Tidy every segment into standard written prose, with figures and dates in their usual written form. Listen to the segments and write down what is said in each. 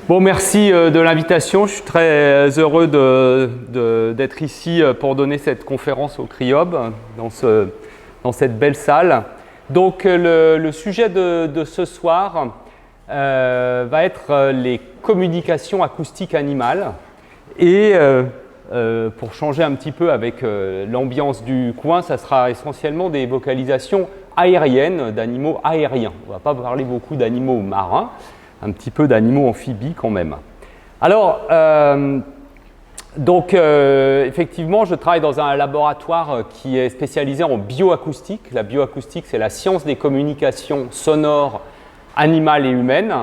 Bon, merci de l'invitation. Je suis très heureux d'être ici pour donner cette conférence au CRIOB dans cette belle salle. Donc, le sujet de ce soir va être les communications acoustiques animales. Et pour changer un petit peu avec l'ambiance du coin, ça sera essentiellement des vocalisations aériennes d'animaux aériens. On ne va pas parler beaucoup d'animaux marins, un petit peu d'animaux amphibies quand même. Alors, effectivement, je travaille dans un laboratoire qui est spécialisé en bioacoustique. La bioacoustique, c'est la science des communications sonores animales et humaines.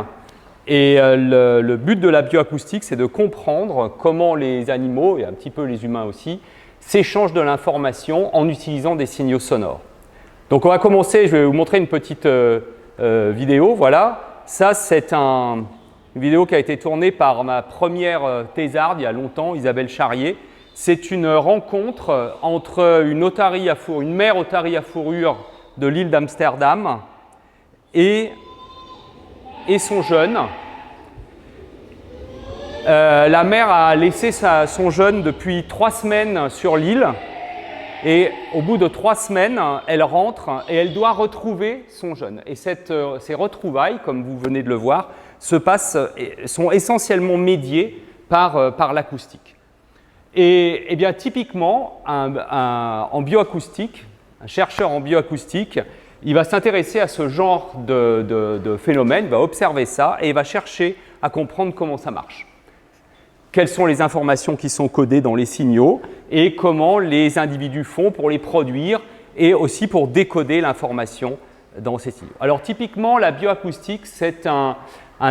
Et le but de la bioacoustique, c'est de comprendre comment les animaux, et un petit peu les humains aussi, s'échangent de l'information en utilisant des signaux sonores. Donc on va commencer, je vais vous montrer une petite vidéo, voilà. Ça, c'est une vidéo qui a été tournée par ma première thésarde il y a longtemps, Isabelle Charrier. C'est une rencontre entre une mère otarie à fourrure de l'île d'Amsterdam et son jeune. La mère a laissé son jeune depuis 3 semaines sur l'île et au bout de 3 semaines, elle rentre et elle doit retrouver son jeune. Et ces retrouvailles, comme vous venez de le voir, sont essentiellement médiées par l'acoustique. Et bien typiquement, en bioacoustique, un chercheur en bioacoustique, il va s'intéresser à ce genre de phénomène, il va observer ça et il va chercher à comprendre comment ça marche. Quelles sont les informations qui sont codées dans les signaux et comment les individus font pour les produire et aussi pour décoder l'information dans ces signaux. Alors typiquement, la bioacoustique, c'est un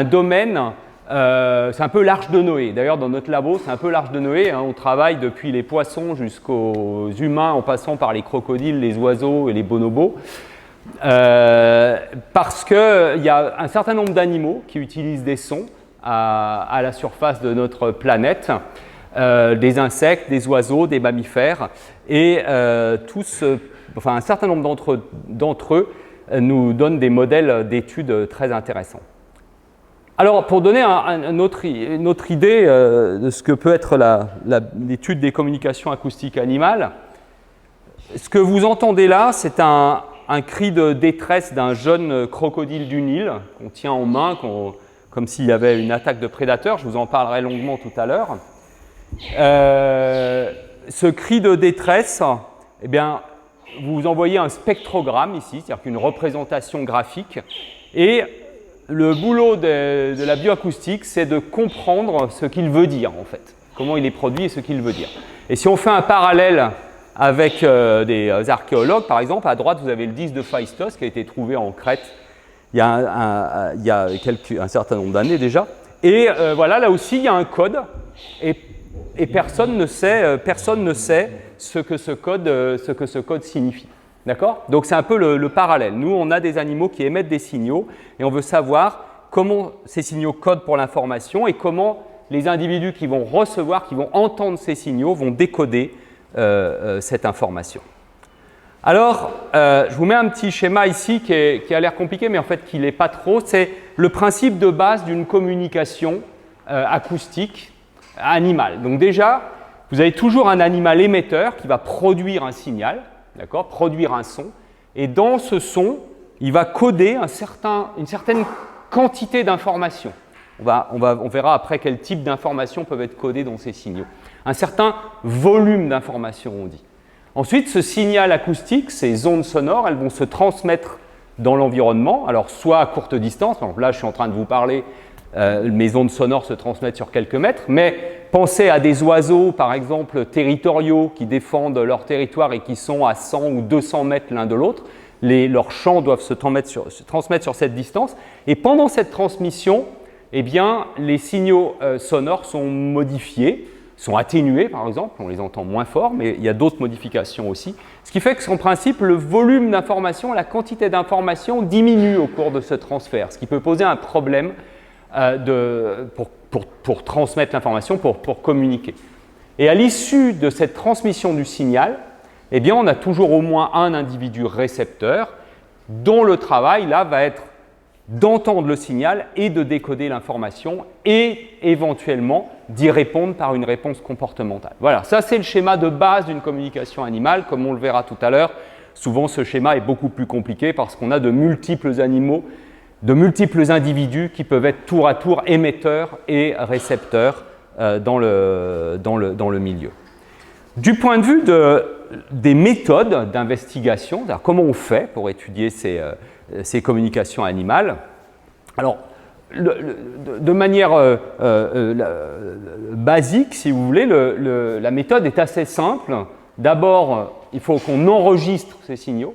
domaine, c'est un peu l'arche de Noé. D'ailleurs, dans notre labo, c'est un peu l'arche de Noé. Hein. On travaille depuis les poissons jusqu'aux humains, en passant par les crocodiles, les oiseaux et les bonobos. Parce qu'il y a un certain nombre d'animaux qui utilisent des sons à la surface de notre planète, des insectes, des oiseaux, des mammifères, et un certain nombre d'entre eux nous donnent des modèles d'études très intéressants. Alors, pour donner une autre idée de ce que peut être l'étude des communications acoustiques animales, ce que vous entendez là, c'est un cri de détresse d'un jeune crocodile du Nil qu'on tient en main, comme s'il y avait une attaque de prédateurs. Je vous en parlerai longuement tout à l'heure. Ce cri de détresse, eh bien, vous envoyez un spectrogramme ici, c'est-à-dire qu'une représentation graphique. Et le boulot de la bioacoustique, c'est de comprendre ce qu'il veut dire, en fait. Comment il est produit et ce qu'il veut dire. Et si on fait un parallèle avec des archéologues, par exemple, à droite, vous avez le disque de Phaistos qui a été trouvé en Crète il y a un certain nombre d'années déjà. Et voilà, là aussi, il y a un code et personne ne sait ce que ce code signifie. D'accord ? Donc, c'est un peu le parallèle. Nous, on a des animaux qui émettent des signaux et on veut savoir comment ces signaux codent pour l'information et comment les individus qui vont recevoir, qui vont entendre ces signaux, vont décoder cette information. Alors, je vous mets un petit schéma ici qui a l'air compliqué, mais en fait qui ne l'est pas trop. C'est le principe de base d'une communication acoustique animale. Donc déjà, vous avez toujours un animal émetteur qui va produire un signal, d'accord, produire un son, et dans ce son, il va coder une certaine quantité d'informations. On verra après quel type d'informations peuvent être codées dans ces signaux. Un certain volume d'informations, on dit. Ensuite, ce signal acoustique, ces ondes sonores, elles vont se transmettre dans l'environnement, alors soit à courte distance, par exemple là je suis en train de vous parler, mes ondes sonores se transmettent sur quelques mètres, mais pensez à des oiseaux, par exemple, territoriaux qui défendent leur territoire et qui sont à 100 ou 200 mètres l'un de l'autre. Leurs chants doivent se transmettre sur cette distance, et pendant cette transmission, eh bien, les signaux sonores sont modifiés, sont atténués par exemple, on les entend moins fort, mais il y a d'autres modifications aussi. Ce qui fait qu'en principe, le volume d'information, la quantité d'information diminue au cours de ce transfert, ce qui peut poser un problème pour transmettre l'information, pour communiquer. Et à l'issue de cette transmission du signal, eh bien, on a toujours au moins un individu récepteur dont le travail là va être d'entendre le signal et de décoder l'information et éventuellement d'y répondre par une réponse comportementale. Voilà, ça c'est le schéma de base d'une communication animale, comme on le verra tout à l'heure. Souvent ce schéma est beaucoup plus compliqué parce qu'on a de multiples animaux, de multiples individus qui peuvent être tour à tour émetteurs et récepteurs dans le milieu. Du point de vue des méthodes d'investigation, c'est-à-dire comment on fait pour étudier ces communications animales, alors de manière basique, si vous voulez, la méthode est assez simple. D'abord, il faut qu'on enregistre ces signaux.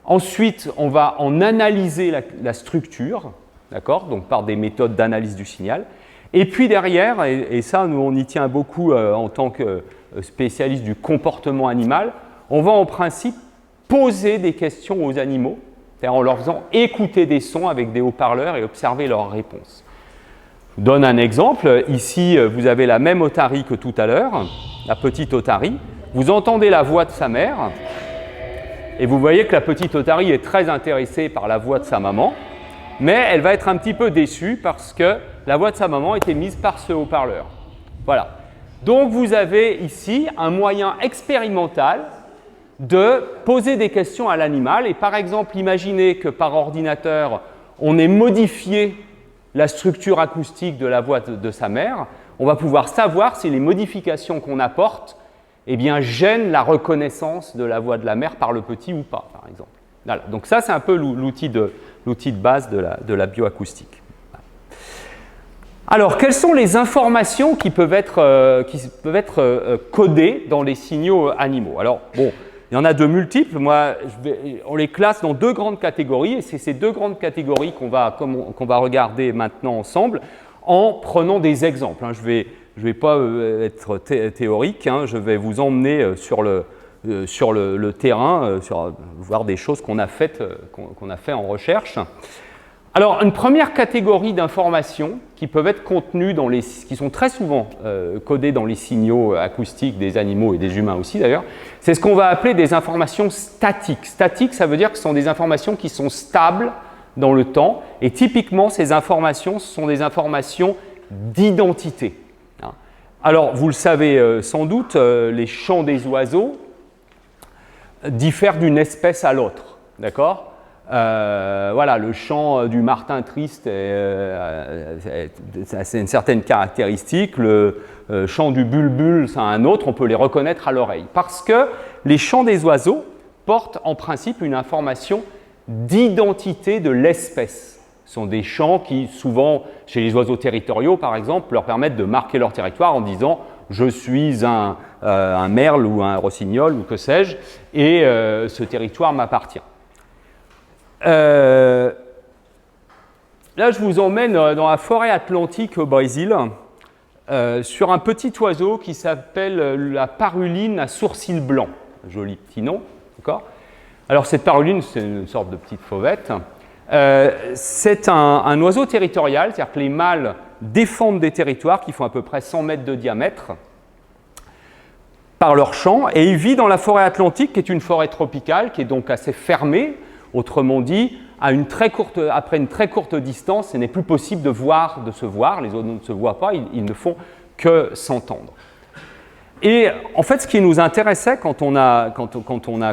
Ensuite, on va en analyser la structure, d'accord, donc par des méthodes d'analyse du signal. Et puis derrière, et ça, nous, on y tient beaucoup en tant que spécialiste du comportement animal, on va en principe poser des questions aux animaux, c'est-à-dire en leur faisant écouter des sons avec des haut-parleurs et observer leurs réponses. Je vous donne un exemple. Ici, vous avez la même otarie que tout à l'heure, la petite otarie. Vous entendez la voix de sa mère, et vous voyez que la petite otarie est très intéressée par la voix de sa maman, mais elle va être un petit peu déçue parce que la voix de sa maman était mise par ce haut-parleur. Voilà. Donc vous avez ici un moyen expérimental de poser des questions à l'animal. Et par exemple, imaginez que par ordinateur, on ait modifié la structure acoustique de la voix de sa mère. On va pouvoir savoir si les modifications qu'on apporte gênent la reconnaissance de la voix de la mère par le petit ou pas, par exemple. Voilà. Donc ça, c'est un peu l'outil de base de la bioacoustique. Alors, quelles sont les informations qui peuvent être codées dans les signaux animaux? Alors, bon, il y en a de multiples. Moi, on les classe dans deux grandes catégories, et c'est ces deux grandes catégories qu'on va regarder maintenant ensemble en prenant des exemples. Je vais pas être théorique, je vais vous emmener sur le terrain, voir des choses qu'on a fait en recherche. Alors, une première catégorie d'informations qui peuvent être contenues qui sont très souvent codées dans les signaux acoustiques des animaux et des humains aussi d'ailleurs, c'est ce qu'on va appeler des informations statiques. Statiques, ça veut dire que ce sont des informations qui sont stables dans le temps, et typiquement ces informations, ce sont des informations d'identité. Alors, vous le savez sans doute, les chants des oiseaux diffèrent d'une espèce à l'autre, d'accord ? Voilà, le chant du martin triste, c'est une certaine caractéristique. Le chant du bulbul, c'est un autre, on peut les reconnaître à l'oreille. Parce que les chants des oiseaux portent en principe une information d'identité de l'espèce. Ce sont des chants qui, souvent, chez les oiseaux territoriaux, par exemple, leur permettent de marquer leur territoire en disant « je suis un merle ou un rossignol ou que sais-je, et ce territoire m'appartient ». Là, je vous emmène dans la forêt atlantique au Brésil, sur un petit oiseau qui s'appelle la paruline à sourcils blancs. Joli petit nom, d'accord ? Alors, cette paruline, c'est une sorte de petite fauvette. C'est un oiseau territorial, c'est-à-dire que les mâles défendent des territoires qui font à peu près 100 mètres de diamètre par leur chant, et il vit dans la forêt atlantique, qui est une forêt tropicale, qui est donc assez fermée. Autrement dit, après une très courte distance, il n'est plus possible de se voir, les oiseaux ne se voient pas, ils ne font que s'entendre. Et en fait, ce qui nous intéressait quand on a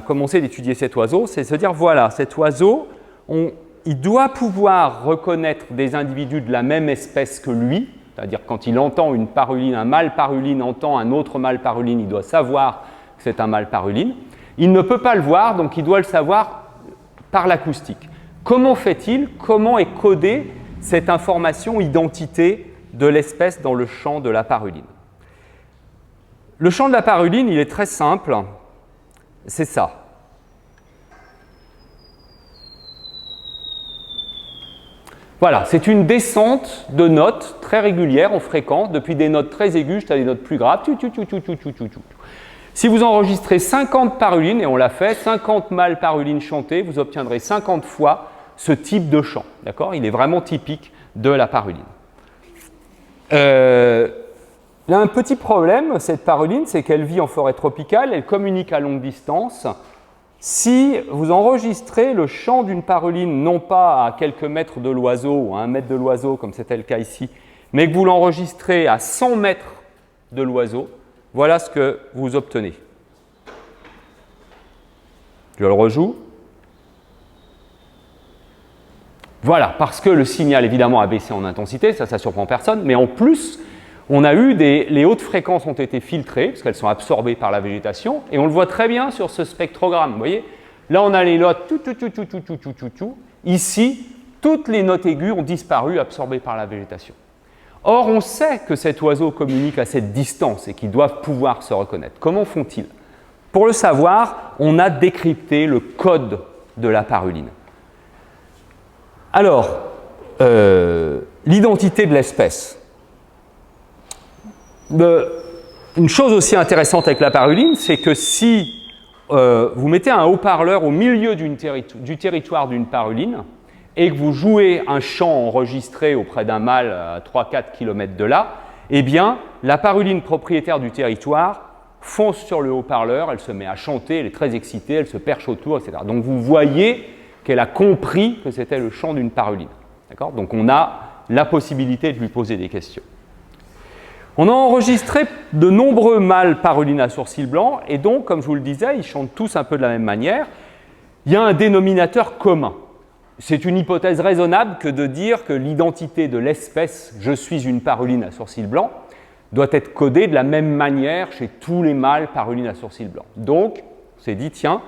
commencé d'étudier cet oiseau, c'est de se dire, voilà, cet oiseau, il doit pouvoir reconnaître des individus de la même espèce que lui, c'est-à-dire quand il entend une paruline, un mâle paruline entend un autre mâle paruline, il doit savoir que c'est un mâle paruline. Il ne peut pas le voir, donc il doit le savoir par l'acoustique. Comment fait-il? Comment est codée cette information identité de l'espèce dans le chant de la paruline? Le chant de la paruline, il est très simple, c'est ça. Voilà, c'est une descente de notes très régulière en fréquence, depuis des notes très aiguës jusqu'à des notes plus graves. Si vous enregistrez 50 parulines, et on l'a fait, 50 mâles parulines chantés, vous obtiendrez 50 fois ce type de chant. D'accord ? Il est vraiment typique de la paruline. Il y a un petit problème, cette paruline, c'est qu'elle vit en forêt tropicale, elle communique à longue distance, si vous enregistrez le chant d'une paruline, non pas à quelques mètres de l'oiseau ou à 1 mètre de l'oiseau, comme c'était le cas ici, mais que vous l'enregistrez à 100 mètres de l'oiseau, voilà ce que vous obtenez. Je le rejoue. Voilà, parce que le signal, évidemment, a baissé en intensité, ça ne surprend personne, mais en plus, on a eu les hautes fréquences ont été filtrées, parce qu'elles sont absorbées par la végétation, et on le voit très bien sur ce spectrogramme. Vous voyez, là, on a les notes tout. Ici, toutes les notes aiguës ont disparu, absorbées par la végétation. Or, on sait que cet oiseau communique à cette distance et qu'ils doivent pouvoir se reconnaître. Comment font-ils? Pour le savoir, on a décrypté le code de la paruline. Alors, l'identité de l'espèce. Une chose aussi intéressante avec la paruline, c'est que si vous mettez un haut-parleur au milieu du territoire d'une paruline et que vous jouez un chant enregistré auprès d'un mâle à 3-4 km de là, eh bien, la paruline propriétaire du territoire fonce sur le haut-parleur, elle se met à chanter, elle est très excitée, elle se perche autour, etc. Donc vous voyez qu'elle a compris que c'était le chant d'une paruline. D'accord ? Donc on a la possibilité de lui poser des questions. On a enregistré de nombreux mâles parulines à sourcils blancs, et donc, comme je vous le disais, ils chantent tous un peu de la même manière. Il y a un dénominateur commun. C'est une hypothèse raisonnable que de dire que l'identité de l'espèce « je suis une paruline à sourcils blancs » doit être codée de la même manière chez tous les mâles parulines à sourcils blancs. Donc, on s'est dit, tiens,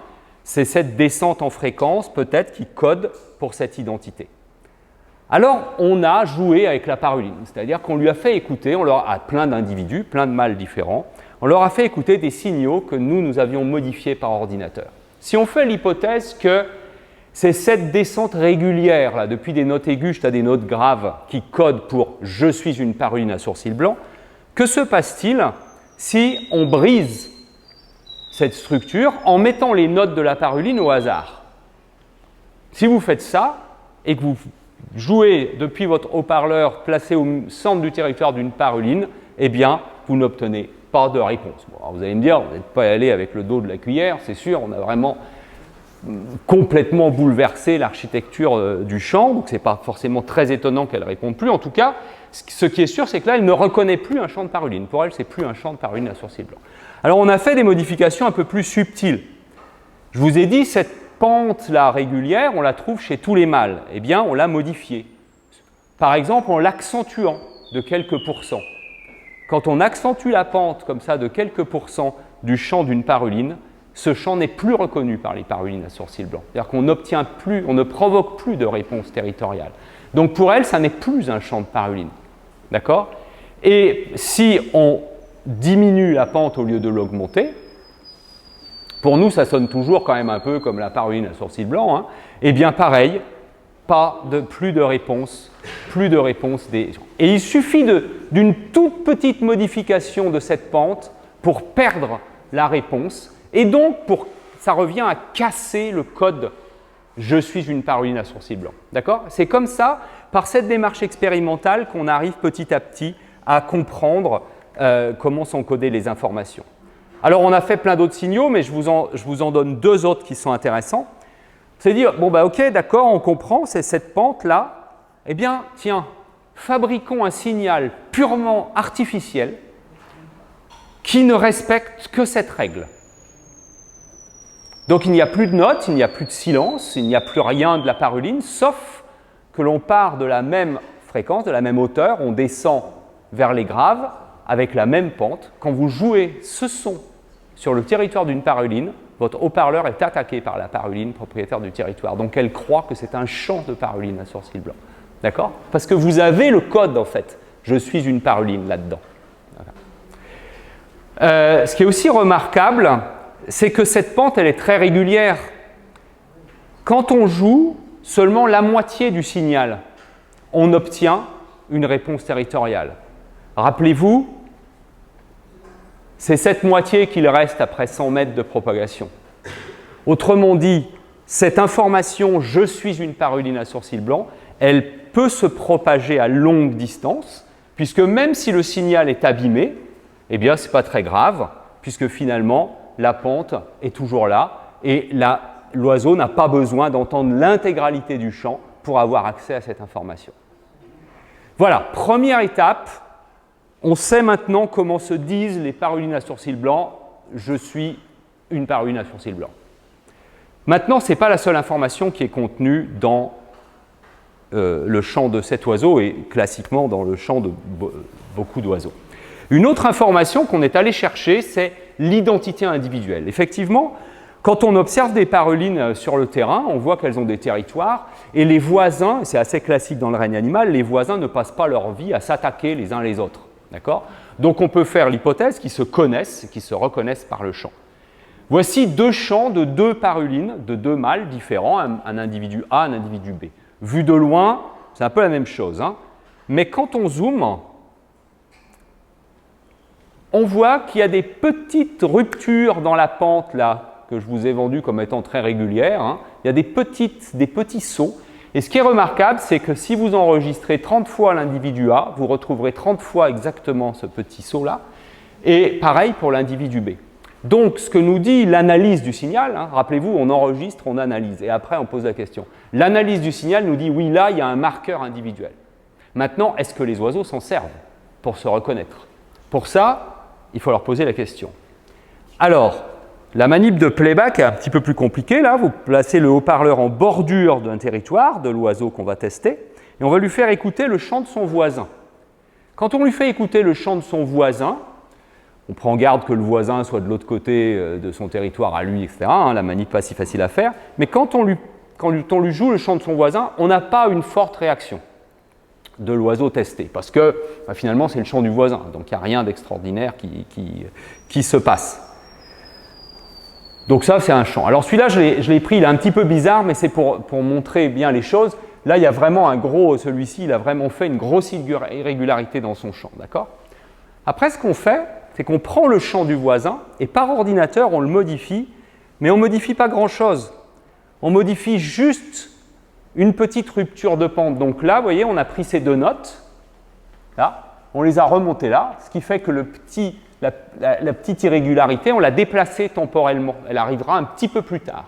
c'est cette descente en fréquence peut-être qui code pour cette identité. Alors, on a joué avec la paruline, c'est-à-dire qu'on lui a fait écouter, à plein d'individus, plein de mâles différents, on leur a fait écouter des signaux que nous avions modifiés par ordinateur. Si on fait l'hypothèse que c'est cette descente régulière, là, depuis des notes aiguës jusqu'à des notes graves, qui code pour « je suis une paruline à sourcils blancs », que se passe-t-il si on brise cette structure en mettant les notes de la paruline au hasard? Si vous faites ça et que vous jouez depuis votre haut-parleur placé au centre du territoire d'une paruline, eh bien, vous n'obtenez pas de réponse. Bon, alors vous allez me dire, vous n'êtes pas allé avec le dos de la cuillère, c'est sûr, on a vraiment complètement bouleversé l'architecture du chant, donc ce n'est pas forcément très étonnant qu'elle ne réponde plus. En tout cas, ce qui est sûr, c'est que là, elle ne reconnaît plus un chant de paruline. Pour elle, ce n'est plus un chant de paruline à sourcils blancs. Alors, on a fait des modifications un peu plus subtiles. Je vous ai dit, cette pente-là régulière, on la trouve chez tous les mâles. Eh bien, on l'a modifiée. Par exemple, en l'accentuant de quelques pourcents. Quand on accentue la pente comme ça de quelques pourcents du chant d'une paruline, ce chant n'est plus reconnu par les parulines à sourcils blancs. C'est-à-dire qu'on n'obtient plus, on ne provoque plus de réponse territoriale. Donc pour elle, ça n'est plus un chant de paruline. D'accord ? Et si on diminue la pente au lieu de l'augmenter, pour nous, ça sonne toujours quand même un peu comme la paruline à sourcils blancs. Hein. Eh bien pareil, plus de réponse des gens. Et il suffit d'une toute petite modification de cette pente pour perdre la réponse. Et donc, ça revient à casser le code « je suis une paruline à sourcils blancs ». D'accord ? C'est comme ça, par cette démarche expérimentale, qu'on arrive petit à petit à comprendre comment sont codées les informations. Alors, on a fait plein d'autres signaux, mais je vous en donne deux autres qui sont intéressants. C'est dire, bon, bah, ok, d'accord, on comprend, c'est cette pente-là. Eh bien, tiens, fabriquons un signal purement artificiel qui ne respecte que cette règle. Donc il n'y a plus de notes, il n'y a plus de silence, il n'y a plus rien de la paruline, sauf que l'on part de la même fréquence, de la même hauteur, on descend vers les graves avec la même pente. Quand vous jouez ce son sur le territoire d'une paruline, votre haut-parleur est attaqué par la paruline propriétaire du territoire. Donc elle croit que c'est un chant de paruline à sourcils blancs. D'accord ? Parce que vous avez le code en fait. Je suis une paruline là-dedans. Ce qui est aussi remarquable, c'est que cette pente, elle est très régulière. Quand on joue seulement la moitié du signal, on obtient une réponse territoriale. Rappelez-vous, c'est cette moitié qu'il reste après 100 mètres de propagation. Autrement dit, cette information « je suis une paruline à sourcils blancs », elle peut se propager à longue distance, puisque même si le signal est abîmé, eh bien, ce n'est pas très grave, puisque finalement, la pente est toujours là et l'oiseau n'a pas besoin d'entendre l'intégralité du chant pour avoir accès à cette information. Voilà, première étape, on sait maintenant comment se disent les parulines à sourcils blancs. Je suis une paruline à sourcils blancs. Maintenant, ce n'est pas la seule information qui est contenue dans le chant de cet oiseau et classiquement dans le chant de beaucoup d'oiseaux. Une autre information qu'on est allé chercher, c'est l'identité individuelle. Effectivement, quand on observe des parulines sur le terrain, on voit qu'elles ont des territoires et les voisins, c'est assez classique dans le règne animal, les voisins ne passent pas leur vie à s'attaquer les uns les autres. D'accord ? Donc on peut faire l'hypothèse qu'ils se connaissent, qu'ils se reconnaissent par le chant. Voici deux chants de deux parulines, de deux mâles différents, un individu A, un individu B. Vu de loin, c'est un peu la même chose, hein. Mais quand on zoome, on voit qu'il y a des petites ruptures dans la pente là, que je vous ai vendues comme étant très régulières, hein. Il y a des petits sauts. Et ce qui est remarquable, c'est que si vous enregistrez 30 fois l'individu A, vous retrouverez 30 fois exactement ce petit saut-là. Et pareil pour l'individu B. Donc, ce que nous dit l'analyse du signal, hein, rappelez-vous, on enregistre, on analyse, et après on pose la question. L'analyse du signal nous dit, oui, là, il y a un marqueur individuel. Maintenant, est-ce que les oiseaux s'en servent pour se reconnaître? Pour ça, il faut leur poser la question. Alors, la manip de playback est un petit peu plus compliquée. Là, vous placez le haut-parleur en bordure d'un territoire de l'oiseau qu'on va tester, et on va lui faire écouter le chant de son voisin. Quand on lui fait écouter le chant de son voisin, on prend garde que le voisin soit de l'autre côté de son territoire à lui, etc. Hein, la manip pas si facile à faire. Mais quand on lui joue le chant de son voisin, on n'a pas une forte réaction de l'oiseau testé, parce que finalement c'est le chant du voisin, donc il n'y a rien d'extraordinaire qui se passe. Donc ça, c'est un chant. Alors celui-là, je l'ai pris, il est un petit peu bizarre, mais c'est pour montrer bien les choses. Là, il y a vraiment celui-ci, il a vraiment fait une grosse irrégularité dans son chant, d'accord ? Après, ce qu'on fait, c'est qu'on prend le chant du voisin, et par ordinateur, on le modifie, mais on ne modifie pas grand-chose. On modifie juste une petite rupture de pente. Donc là, vous voyez, on a pris ces deux notes, là, on les a remontées là, ce qui fait que la petite irrégularité, on l'a déplacée temporellement. Elle arrivera un petit peu plus tard.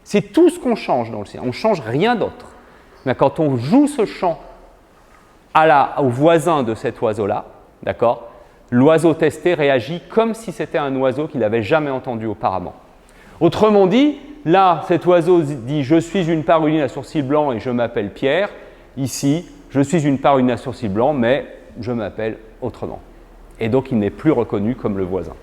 C'est tout ce qu'on change dans le signal. On ne change rien d'autre. Mais quand on joue ce chant au voisin de cet oiseau-là, d'accord, l'oiseau testé réagit comme si c'était un oiseau qu'il n'avait jamais entendu auparavant. Autrement dit, là, cet oiseau dit « Je suis une paruline à sourcils blancs et je m'appelle Pierre ». Ici, « Je suis une paruline à sourcils blancs, mais je m'appelle autrement ». Et donc, il n'est plus reconnu comme le voisin.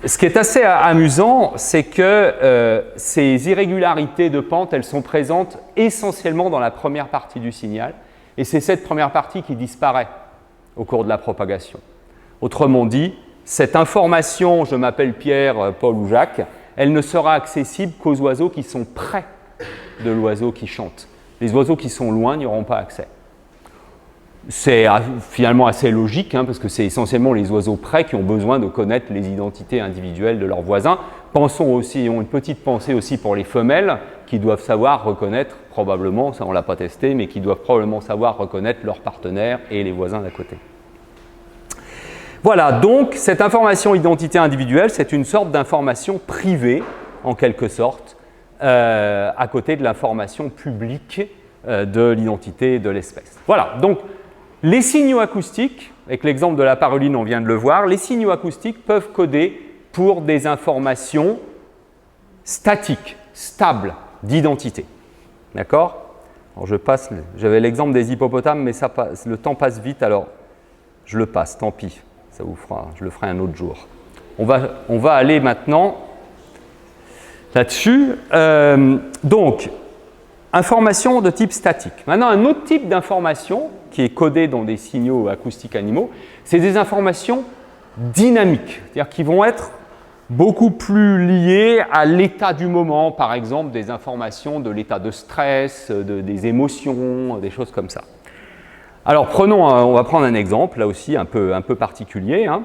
Ce qui est assez amusant, c'est que ces irrégularités de pente, elles sont présentes essentiellement dans la première partie du signal, et c'est cette première partie qui disparaît au cours de la propagation. Autrement dit, cette information, je m'appelle Pierre, Paul ou Jacques, elle ne sera accessible qu'aux oiseaux qui sont près de l'oiseau qui chante. Les oiseaux qui sont loin n'y auront pas accès. C'est finalement assez logique, hein, parce que c'est essentiellement les oiseaux près qui ont besoin de connaître les identités individuelles de leurs voisins. Pensons aussi, ont une petite pensée aussi pour les femelles qui doivent savoir reconnaître, probablement, ça on ne l'a pas testé, mais qui doivent probablement savoir reconnaître leurs partenaires et les voisins d'à côté. Voilà, donc cette information identité individuelle, c'est une sorte d'information privée, en quelque sorte, à côté de l'information publique de l'identité de l'espèce. Voilà, donc les signaux acoustiques, avec l'exemple de la paruline, on vient de le voir, les signaux acoustiques peuvent coder pour des informations statiques, stables, d'identité. D'accord ? Alors j'avais l'exemple des hippopotames, mais le temps passe vite, alors je le passe, tant pis, je le ferai un autre jour. On va aller maintenant là-dessus. Donc, information de type statique. Maintenant, un autre type d'information qui est codé dans des signaux acoustiques animaux, c'est des informations dynamiques, c'est-à-dire qui vont être beaucoup plus liées à l'état du moment, par exemple des informations de l'état de stress, des émotions, des choses comme ça. Alors on va prendre un exemple, là aussi un peu particulier, hein,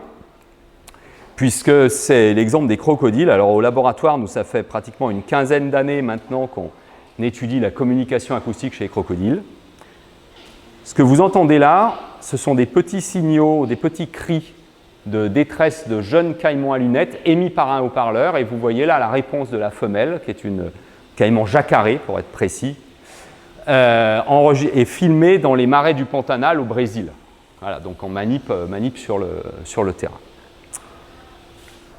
puisque c'est l'exemple des crocodiles. Alors au laboratoire, nous, ça fait pratiquement une quinzaine d'années maintenant qu'on étudie la communication acoustique chez les crocodiles. Ce que vous entendez là, ce sont des petits signaux, des petits cris de détresse de jeunes caïmans à lunettes émis par un haut-parleur. Et vous voyez là la réponse de la femelle, qui est une caïman jacaré, pour être précis, et filmée dans les marais du Pantanal au Brésil. Voilà, donc en manip sur le terrain.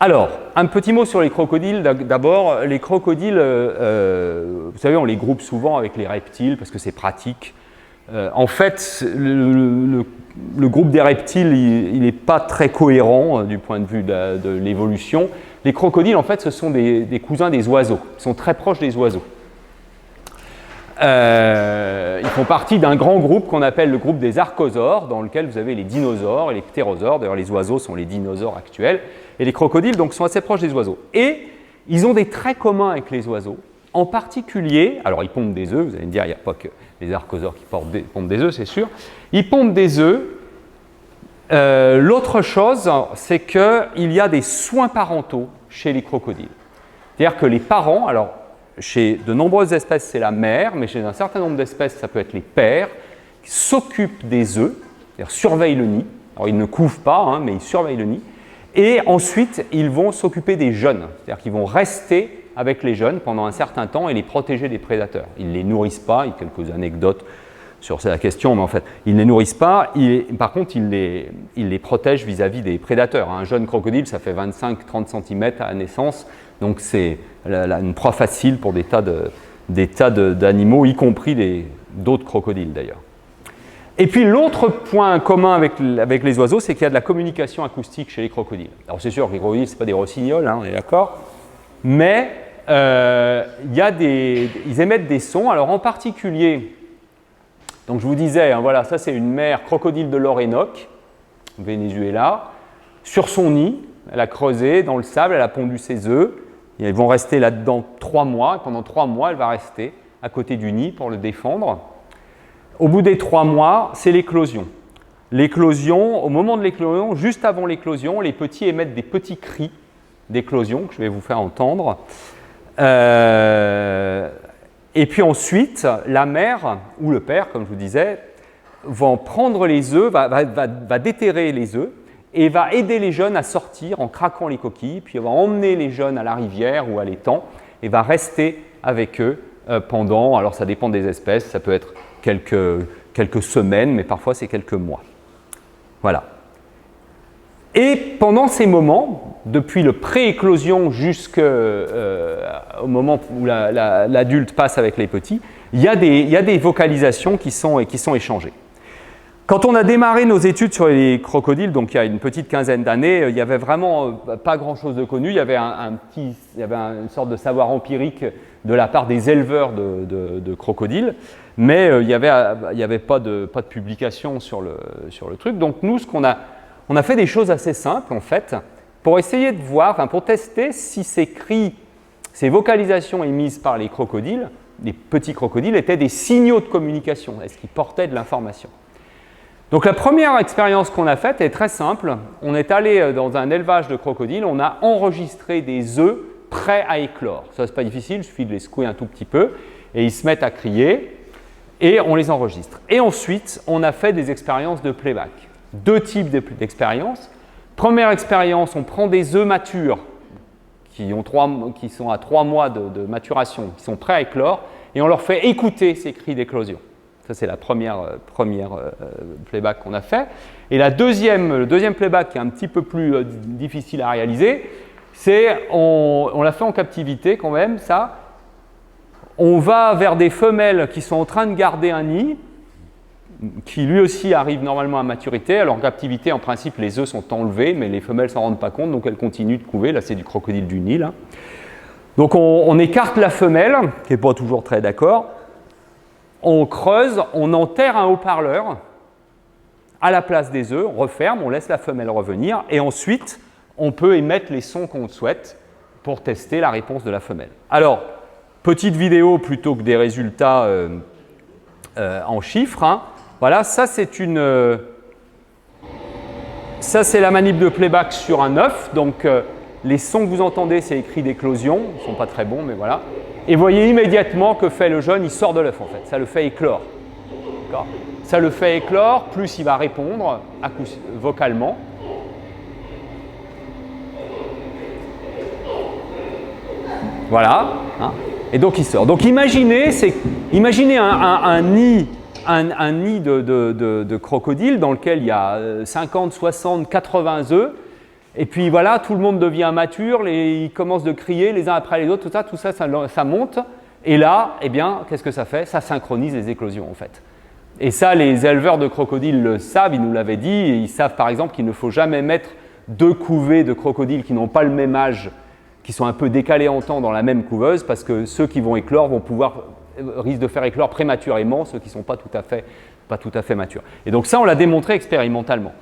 Alors, un petit mot sur les crocodiles. D'abord, les crocodiles, vous savez, on les groupe souvent avec les reptiles parce que c'est pratique. En fait, le groupe des reptiles, il n'est pas très cohérent du point de vue de l'évolution. Les crocodiles, en fait, ce sont des cousins des oiseaux. Ils sont très proches des oiseaux. Ils font partie d'un grand groupe qu'on appelle le groupe des archosaures, dans lequel vous avez les dinosaures et les ptérosaures. D'ailleurs, les oiseaux sont les dinosaures actuels. Et les crocodiles, donc, sont assez proches des oiseaux. Et ils ont des traits communs avec les oiseaux. En particulier, alors ils pondent des œufs, vous allez me dire, il n'y a pas que les archosaures qui pondent des œufs, c'est sûr. Ils pondent des œufs. L'autre chose, c'est qu'il y a des soins parentaux chez les crocodiles. C'est-à-dire que les parents, alors chez de nombreuses espèces, c'est la mère, mais chez un certain nombre d'espèces, ça peut être les pères, qui s'occupent des œufs, c'est-à-dire surveillent le nid. Alors ils ne couvent pas, mais ils surveillent le nid. Et ensuite, ils vont s'occuper des jeunes, c'est-à-dire qu'ils vont rester avec les jeunes pendant un certain temps et les protéger des prédateurs. Ils ne les nourrissent pas, il y a quelques anecdotes sur la question, mais en fait, ils ne les nourrissent pas. Par contre, ils les protègent vis-à-vis des prédateurs. Un jeune crocodile, ça fait 25-30 cm à la naissance, donc c'est une proie facile pour des tas d'animaux, y compris d'autres crocodiles d'ailleurs. Et puis l'autre point commun avec les oiseaux, c'est qu'il y a de la communication acoustique chez les crocodiles. Alors c'est sûr que les crocodiles, ce n'est pas des rossignols, on est d'accord, mais ils émettent des sons. Alors en particulier, donc je vous disais, voilà, ça c'est une mère crocodile de l'Orénoque, au Venezuela, sur son nid, elle a creusé dans le sable, elle a pondu ses œufs, et ils vont rester là-dedans 3 mois, et pendant 3 mois, elle va rester à côté du nid pour le défendre. Au bout des 3 mois, c'est l'éclosion. L'éclosion, au moment de l'éclosion, juste avant l'éclosion, les petits émettent des petits cris d'éclosion que je vais vous faire entendre. Et puis ensuite, la mère ou le père, comme je vous disais, vont prendre les œufs, va déterrer les œufs et va aider les jeunes à sortir en craquant les coquilles, puis va emmener les jeunes à la rivière ou à l'étang et va rester avec eux pendant, alors ça dépend des espèces, ça peut être quelques semaines, mais parfois c'est quelques mois. Voilà. Et pendant ces moments, depuis le pré-éclosion jusqu'au moment où l'adulte passe avec les petits, il y a des vocalisations qui sont échangées. Quand on a démarré nos études sur les crocodiles, donc il y a une petite quinzaine d'années, il n'y avait vraiment pas grand-chose de connu. Il y avait une sorte de savoir empirique de la part des éleveurs de crocodiles, mais il n'y avait pas de publication sur le truc. Donc nous, on a fait des choses assez simples en fait, pour essayer de voir, pour tester si ces cris, ces vocalisations émises par les crocodiles, les petits crocodiles, étaient des signaux de communication, est-ce qu'ils portaient de l'information. Donc la première expérience qu'on a faite est très simple. On est allé dans un élevage de crocodiles, on a enregistré des œufs prêts à éclore. Ça, c'est pas difficile, il suffit de les secouer un tout petit peu et ils se mettent à crier et on les enregistre. Et ensuite, on a fait des expériences de playback. 2 types d'expériences. Première expérience, on prend des œufs matures qui sont à 3 mois de maturation, qui sont prêts à éclore et on leur fait écouter ces cris d'éclosion. Ça, c'est la première playback qu'on a fait. Et le deuxième playback qui est un petit peu plus difficile à réaliser, c'est, on l'a fait en captivité quand même, ça. On va vers des femelles qui sont en train de garder un nid, qui lui aussi arrive normalement à maturité. Alors en captivité, en principe, les œufs sont enlevés, mais les femelles ne s'en rendent pas compte, donc elles continuent de couver. Là, c'est du crocodile du Nil. Donc on écarte la femelle, qui n'est pas toujours très d'accord. On creuse, on enterre un haut-parleur à la place des œufs, on referme, on laisse la femelle revenir et ensuite on peut émettre les sons qu'on souhaite pour tester la réponse de la femelle. Alors, petite vidéo plutôt que des résultats en chiffres. Voilà, ça c'est la manip de playback sur un œuf. Donc les sons que vous entendez, c'est les cris d'éclosion, ils ne sont pas très bons, mais voilà. Et vous voyez immédiatement que fait le jeune, il sort de l'œuf en fait, ça le fait éclore. Ça le fait éclore, plus il va répondre vocalement. Voilà. Hein. Et donc il sort. Donc imaginez un nid, de crocodile dans lequel il y a 50, 60, 80 œufs. Et puis voilà, tout le monde devient mature, ils commencent de crier les uns après les autres, tout ça, ça monte. Et là, eh bien, qu'est-ce que ça fait? Ça synchronise les éclosions en fait. Et ça, les éleveurs de crocodiles le savent, ils nous l'avaient dit. Et ils savent par exemple qu'il ne faut jamais mettre 2 couvées de crocodiles qui n'ont pas le même âge, qui sont un peu décalés en temps dans la même couveuse, parce que ceux qui vont éclore risquent de faire éclore prématurément ceux qui ne sont pas tout à fait matures. Et donc ça, on l'a démontré expérimentalement.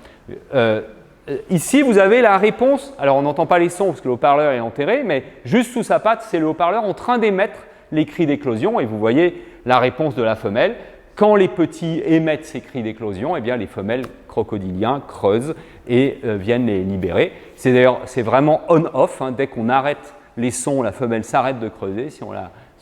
Ici, vous avez la réponse. Alors, on n'entend pas les sons parce que le haut-parleur est enterré, mais juste sous sa patte, c'est le haut-parleur en train d'émettre les cris d'éclosion. Et vous voyez la réponse de la femelle. Quand les petits émettent ces cris d'éclosion, eh bien, les femelles crocodiliens creusent et viennent les libérer. C'est vraiment on-off. Hein. Dès qu'on arrête les sons, la femelle s'arrête de creuser. Si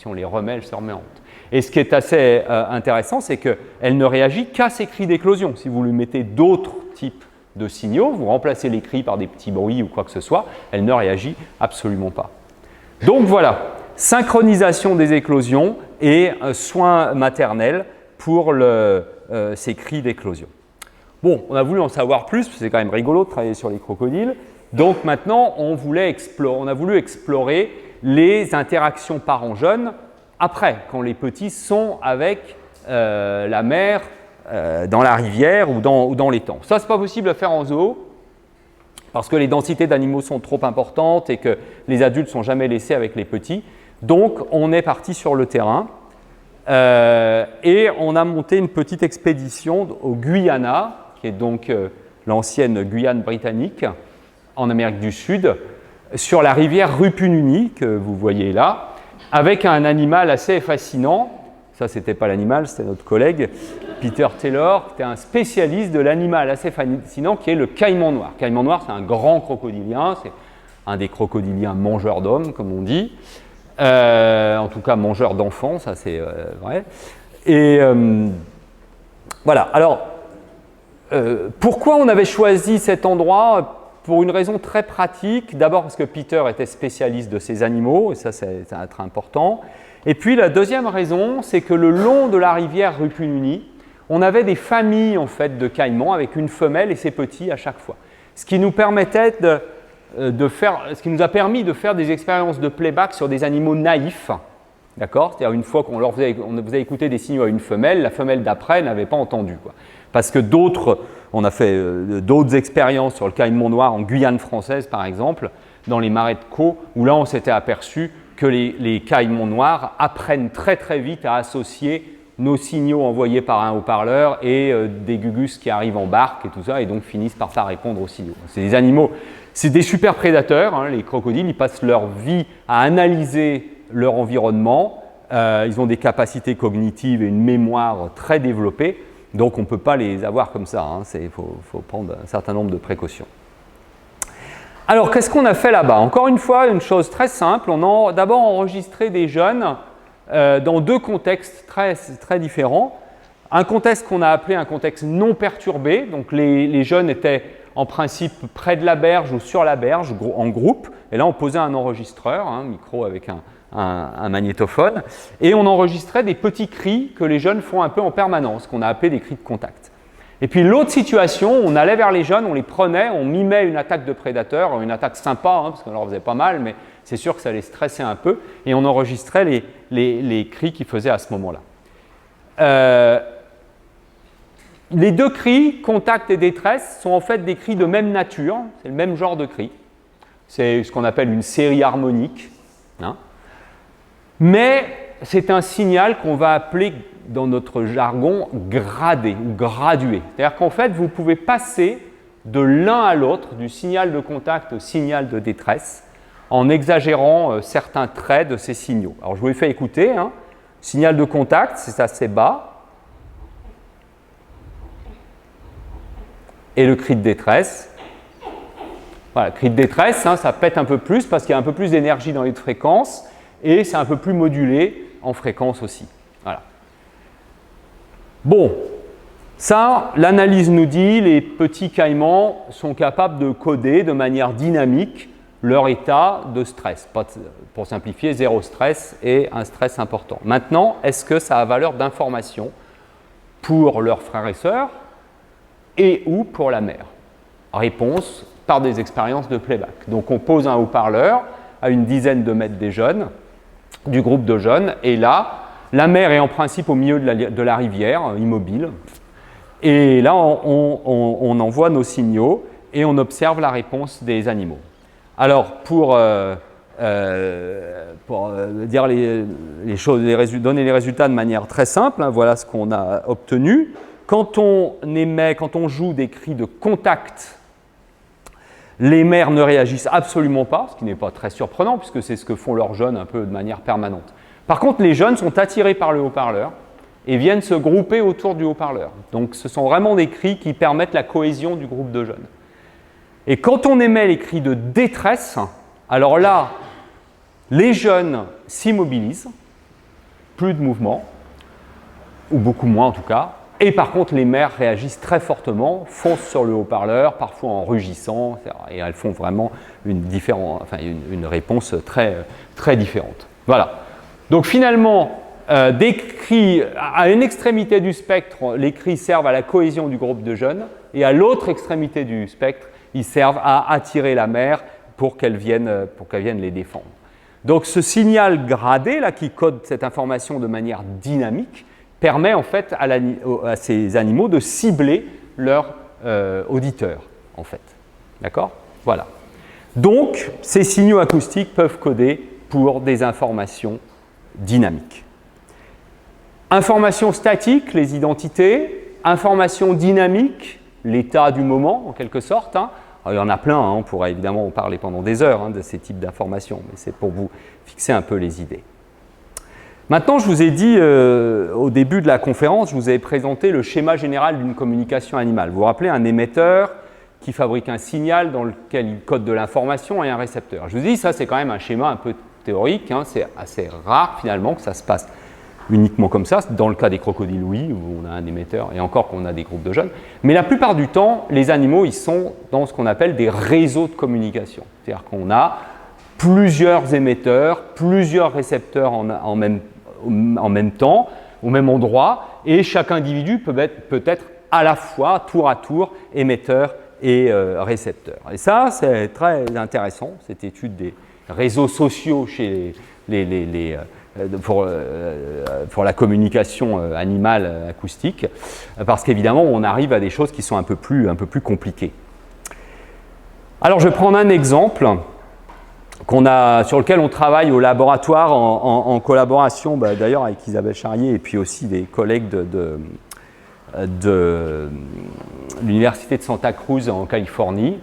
on les remet, elle se remet en route. Et ce qui est assez intéressant, c'est qu'elle ne réagit qu'à ces cris d'éclosion. Si vous lui mettez d'autres types de signaux, vous remplacez les cris par des petits bruits ou quoi que ce soit, elle ne réagit absolument pas. Donc voilà, synchronisation des éclosions et soins maternels pour ces cris d'éclosion. Bon, on a voulu en savoir plus, parce que c'est quand même rigolo de travailler sur les crocodiles. Donc maintenant, on a voulu explorer les interactions parents-jeunes après, quand les petits sont avec la mère dans la rivière ou dans l'étang. Ça, ce n'est pas possible à faire en zoo parce que les densités d'animaux sont trop importantes et que les adultes ne sont jamais laissés avec les petits. Donc, on est parti sur le terrain et on a monté une petite expédition au Guyana, qui est donc l'ancienne Guyane britannique, en Amérique du Sud, sur la rivière Rupununi, que vous voyez là, avec un animal assez fascinant. Ça, ce n'était pas l'animal, c'était notre collègue Peter Taylor, qui était un spécialiste de l'animal assez fascinant, qui est le caïman noir. Le caïman noir, c'est un grand crocodilien, c'est un des crocodiliens mangeurs d'hommes, comme on dit. En tout cas, mangeurs d'enfants, ça c'est vrai. Et voilà. Alors, pourquoi on avait choisi cet endroit? Pour une raison très pratique. D'abord parce que Peter était spécialiste de ces animaux, et ça c'est très important. Et puis la deuxième raison, c'est que le long de la rivière Rupununi, on avait des familles en fait de caïmans avec une femelle et ses petits à chaque fois. Ce qui nous permettait ce qui nous a permis de faire des expériences de playback sur des animaux naïfs. D'accord? C'est-à-dire une fois qu'on faisait écouter des signaux à une femelle, la femelle d'après n'avait pas entendu, quoi. Parce que on a fait d'autres expériences sur le caïman noir en Guyane française, par exemple, dans les marais de Caux, où là on s'était aperçu que les caïmans noirs apprennent très très vite à associer nos signaux envoyés par un haut-parleur et des gugus qui arrivent en barque et tout ça, et donc finissent par pas répondre aux signaux. C'est des animaux, c'est des super prédateurs, hein, les crocodiles, ils passent leur vie à analyser leur environnement, ils ont des capacités cognitives et une mémoire très développée. Donc on ne peut pas les avoir comme ça, hein. Faut prendre un certain nombre de précautions. Alors qu'est-ce qu'on a fait là-bas? Encore une fois, une chose très simple, on a d'abord enregistré des jeunes dans 2 contextes très, très différents. Un contexte qu'on a appelé un contexte non perturbé, donc les jeunes étaient en principe près de la berge ou sur la berge, en groupe, et là on posait un enregistreur, un micro avec un magnétophone, et on enregistrait des petits cris que les jeunes font un peu en permanence, qu'on a appelé des cris de contact. Et puis l'autre situation, on allait vers les jeunes, on les prenait, on mimait une attaque de prédateur, une attaque sympa, hein, parce qu'on leur faisait pas mal, mais c'est sûr que ça les stressait un peu, et on enregistrait les cris qu'ils faisaient à ce moment-là. Les 2 cris, contact et détresse, sont en fait des cris de même nature, c'est le même genre de cri. C'est ce qu'on appelle une série harmonique, hein. Mais c'est un signal qu'on va appeler dans notre jargon gradé ou gradué. C'est-à-dire qu'en fait, vous pouvez passer de l'un à l'autre, du signal de contact au signal de détresse, en exagérant certains traits de ces signaux. Alors je vous ai fait écouter, hein. Signal de contact, c'est assez bas. Et le cri de détresse. Voilà, cri de détresse, hein, ça pète un peu plus parce qu'il y a un peu plus d'énergie dans les fréquences. Et c'est un peu plus modulé en fréquence aussi. Voilà. Bon, ça, l'analyse nous dit les petits caïmans sont capables de coder de manière dynamique leur état de stress. Pour simplifier, 0 stress et un stress important. Maintenant, est-ce que ça a valeur d'information pour leurs frères et sœurs et ou pour la mère? Réponse, par des expériences de playback. Donc on pose un haut-parleur à une dizaine de mètres des jeunes, du groupe de jeunes, et là, la mère est en principe au milieu de la rivière, immobile, et là on envoie nos signaux et on observe la réponse des animaux. Alors pour dire les choses, donner les résultats de manière très simple, hein, voilà ce qu'on a obtenu. Quand on joue des cris de contact, les mères ne réagissent absolument pas, ce qui n'est pas très surprenant puisque c'est ce que font leurs jeunes un peu de manière permanente. Par contre, les jeunes sont attirés par le haut-parleur et viennent se grouper autour du haut-parleur. Donc ce sont vraiment des cris qui permettent la cohésion du groupe de jeunes. Et quand on émet les cris de détresse, alors là, les jeunes s'immobilisent, plus de mouvement, ou beaucoup moins en tout cas, et par contre les mères réagissent très fortement, foncent sur le haut-parleur, parfois en rugissant, etc. Et elles font vraiment une réponse très, très différente. Voilà. Donc finalement, des cris, à une extrémité du spectre, les cris servent à la cohésion du groupe de jeunes, et à l'autre extrémité du spectre, ils servent à attirer la mère pour qu'elle vienne les défendre. Donc ce signal gradé, là, qui code cette information de manière dynamique, permet en fait à ces animaux de cibler leur auditeur, en fait. D'accord ? Voilà. Donc, ces signaux acoustiques peuvent coder pour des informations dynamiques. Informations statiques, les identités. Informations dynamiques, l'état du moment, en quelque sorte. Hein. Alors, il y en a plein, hein, on pourrait évidemment en parler pendant des heures hein, de ces types d'informations, mais c'est pour vous fixer un peu les idées. Maintenant, je vous ai dit au début de la conférence, je vous ai présenté le schéma général d'une communication animale. Vous vous rappelez, un émetteur qui fabrique un signal dans lequel il code de l'information et un récepteur. Je vous ai dit, ça c'est quand même un schéma un peu théorique, hein, c'est assez rare finalement que ça se passe uniquement comme ça, dans le cas des crocodiles oui, où on a un émetteur et encore qu'on a des groupes de jeunes, mais la plupart du temps, les animaux, ils sont dans ce qu'on appelle des réseaux de communication. C'est-à-dire qu'on a plusieurs émetteurs, plusieurs récepteurs en même temps, au même endroit, et chaque individu peut être à la fois, tour à tour, émetteur et récepteur. Et ça, c'est très intéressant, cette étude des réseaux sociaux chez pour la communication animale acoustique, parce qu'évidemment, on arrive à des choses qui sont un peu plus compliquées. Alors, je vais prendre un exemple sur lequel on travaille au laboratoire en collaboration d'ailleurs avec Isabelle Charrier et puis aussi des collègues de l'Université de Santa Cruz en Californie.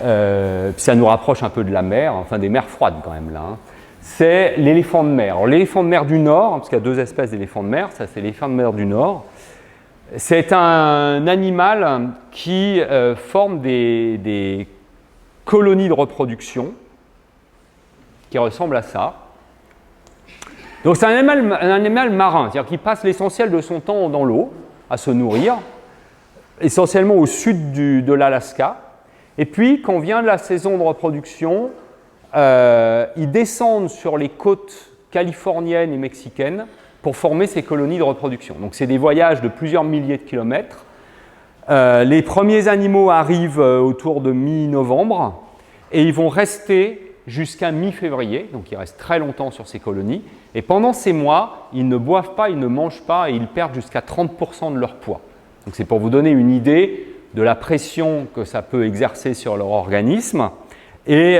Ça nous rapproche un peu de la mer, enfin des mers froides quand même là. Hein. C'est l'éléphant de mer. Alors l'éléphant de mer du Nord, parce qu'il y a deux espèces d'éléphants de mer, ça c'est l'éléphant de mer du Nord. C'est un animal qui forme des colonies de reproduction qui ressemble à ça. Donc c'est un animal marin, c'est-à-dire qu'il passe l'essentiel de son temps dans l'eau, à se nourrir, essentiellement au sud de l'Alaska. Et puis, quand vient la saison de reproduction, ils descendent sur les côtes californiennes et mexicaines pour former ces colonies de reproduction. Donc c'est des voyages de plusieurs milliers de kilomètres. Les premiers animaux arrivent autour de mi-novembre et ils vont rester jusqu'à mi-février, donc ils restent très longtemps sur ces colonies, et pendant ces mois, ils ne boivent pas, ils ne mangent pas, et ils perdent jusqu'à 30% de leur poids. Donc c'est pour vous donner une idée de la pression que ça peut exercer sur leur organisme, et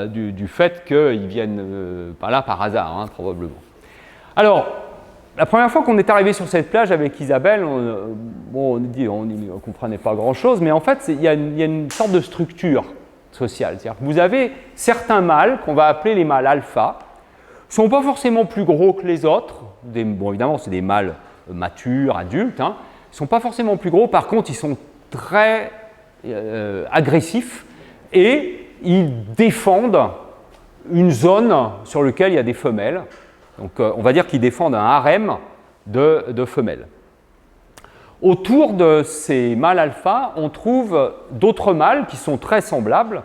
du fait qu'ils viennent pas là par hasard, hein, probablement. Alors, la première fois qu'on est arrivé sur cette plage avec Isabelle, on ne comprenait pas grand-chose, mais en fait, il y a une sorte de structure sociale. C'est-à-dire que vous avez certains mâles qu'on va appeler les mâles alpha, ne sont pas forcément plus gros que les autres. Bon, évidemment, c'est des mâles matures, adultes. Hein. Ils ne sont pas forcément plus gros. Par contre, ils sont très agressifs et ils défendent une zone sur laquelle il y a des femelles. Donc, on va dire qu'ils défendent un harem de femelles. Autour de ces mâles alpha, on trouve d'autres mâles qui sont très semblables,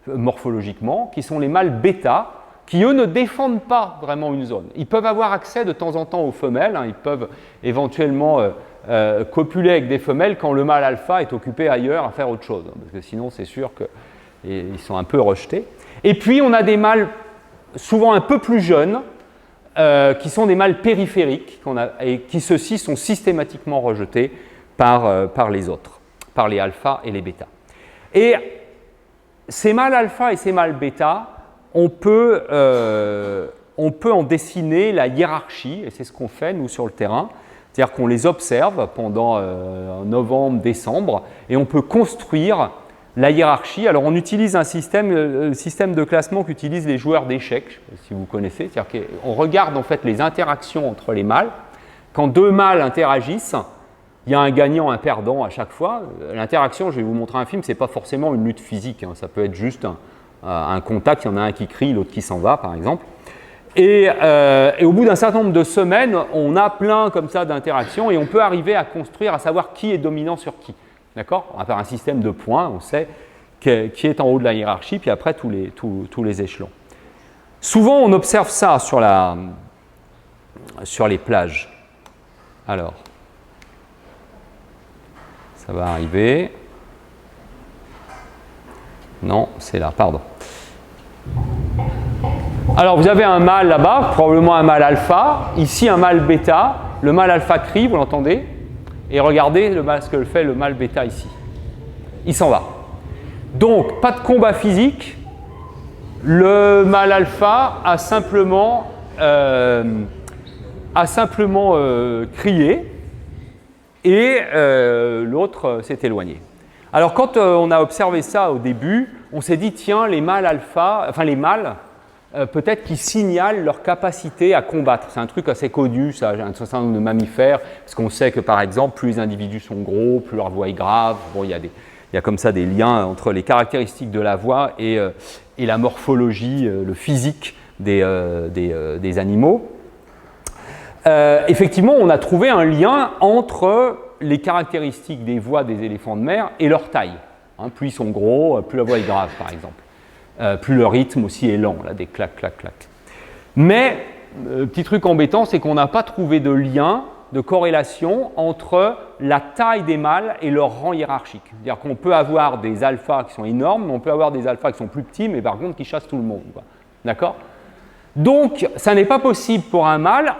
morphologiquement, qui sont les mâles bêta, qui eux ne défendent pas vraiment une zone. Ils peuvent avoir accès de temps en temps aux femelles, hein, ils peuvent éventuellement copuler avec des femelles quand le mâle alpha est occupé ailleurs à faire autre chose, hein, parce que sinon c'est sûr qu'ils sont un peu rejetés. Et puis on a des mâles souvent un peu plus jeunes, qui sont des mâles périphériques, et qui ceux-ci sont systématiquement rejetés par les autres, par les alpha et les bêta. Et ces mâles alpha et ces mâles bêta, on peut en dessiner la hiérarchie, et c'est ce qu'on fait nous sur le terrain, c'est-à-dire qu'on les observe pendant novembre, décembre, et on peut construire la hiérarchie. Alors on utilise un système, le système de classement qu'utilisent les joueurs d'échecs, si vous connaissez, c'est-à-dire qu'on regarde en fait les interactions entre les mâles. Quand deux mâles interagissent, il y a un gagnant, un perdant à chaque fois. L'interaction, je vais vous montrer un film, ce n'est pas forcément une lutte physique, hein, ça peut être juste un contact, il y en a un qui crie, l'autre qui s'en va par exemple. Et au bout d'un certain nombre de semaines, on a plein comme ça d'interactions et on peut arriver à construire, à savoir qui est dominant sur qui. D'accord ? On va faire un système de points, on sait qui est en haut de la hiérarchie, puis après tous les échelons. Souvent, on observe ça sur les plages. Alors, ça va arriver. Non, c'est là, pardon. Alors, vous avez un mâle là-bas, probablement un mâle alpha. Ici, un mâle bêta. Le mâle alpha crie, vous l'entendez ? Et regardez ce que fait le mâle bêta ici. Il s'en va. Donc, pas de combat physique. Le mâle alpha a simplement crié et l'autre s'est éloigné. Alors, quand on a observé ça au début, on s'est dit, tiens, les mâles alpha, enfin les mâles, peut-être qu'ils signalent leur capacité à combattre. C'est un truc assez connu, ça, un certain nombre de mammifères, parce qu'on sait que par exemple, plus les individus sont gros, plus leur voix est grave. Bon, il y a comme ça des liens entre les caractéristiques de la voix et la morphologie, le physique des animaux. Effectivement, on a trouvé un lien entre les caractéristiques des voix des éléphants de mer et leur taille. Hein, plus ils sont gros, plus la voix est grave, par exemple. Plus le rythme aussi est lent, là, des clac, clac, clac. Mais, petit truc embêtant, c'est qu'on n'a pas trouvé de lien, de corrélation entre la taille des mâles et leur rang hiérarchique. C'est-à-dire qu'on peut avoir des alphas qui sont énormes, mais on peut avoir des alphas qui sont plus petits, mais par contre qui chassent tout le monde. D'accord ? Donc, ça n'est pas possible pour un mâle,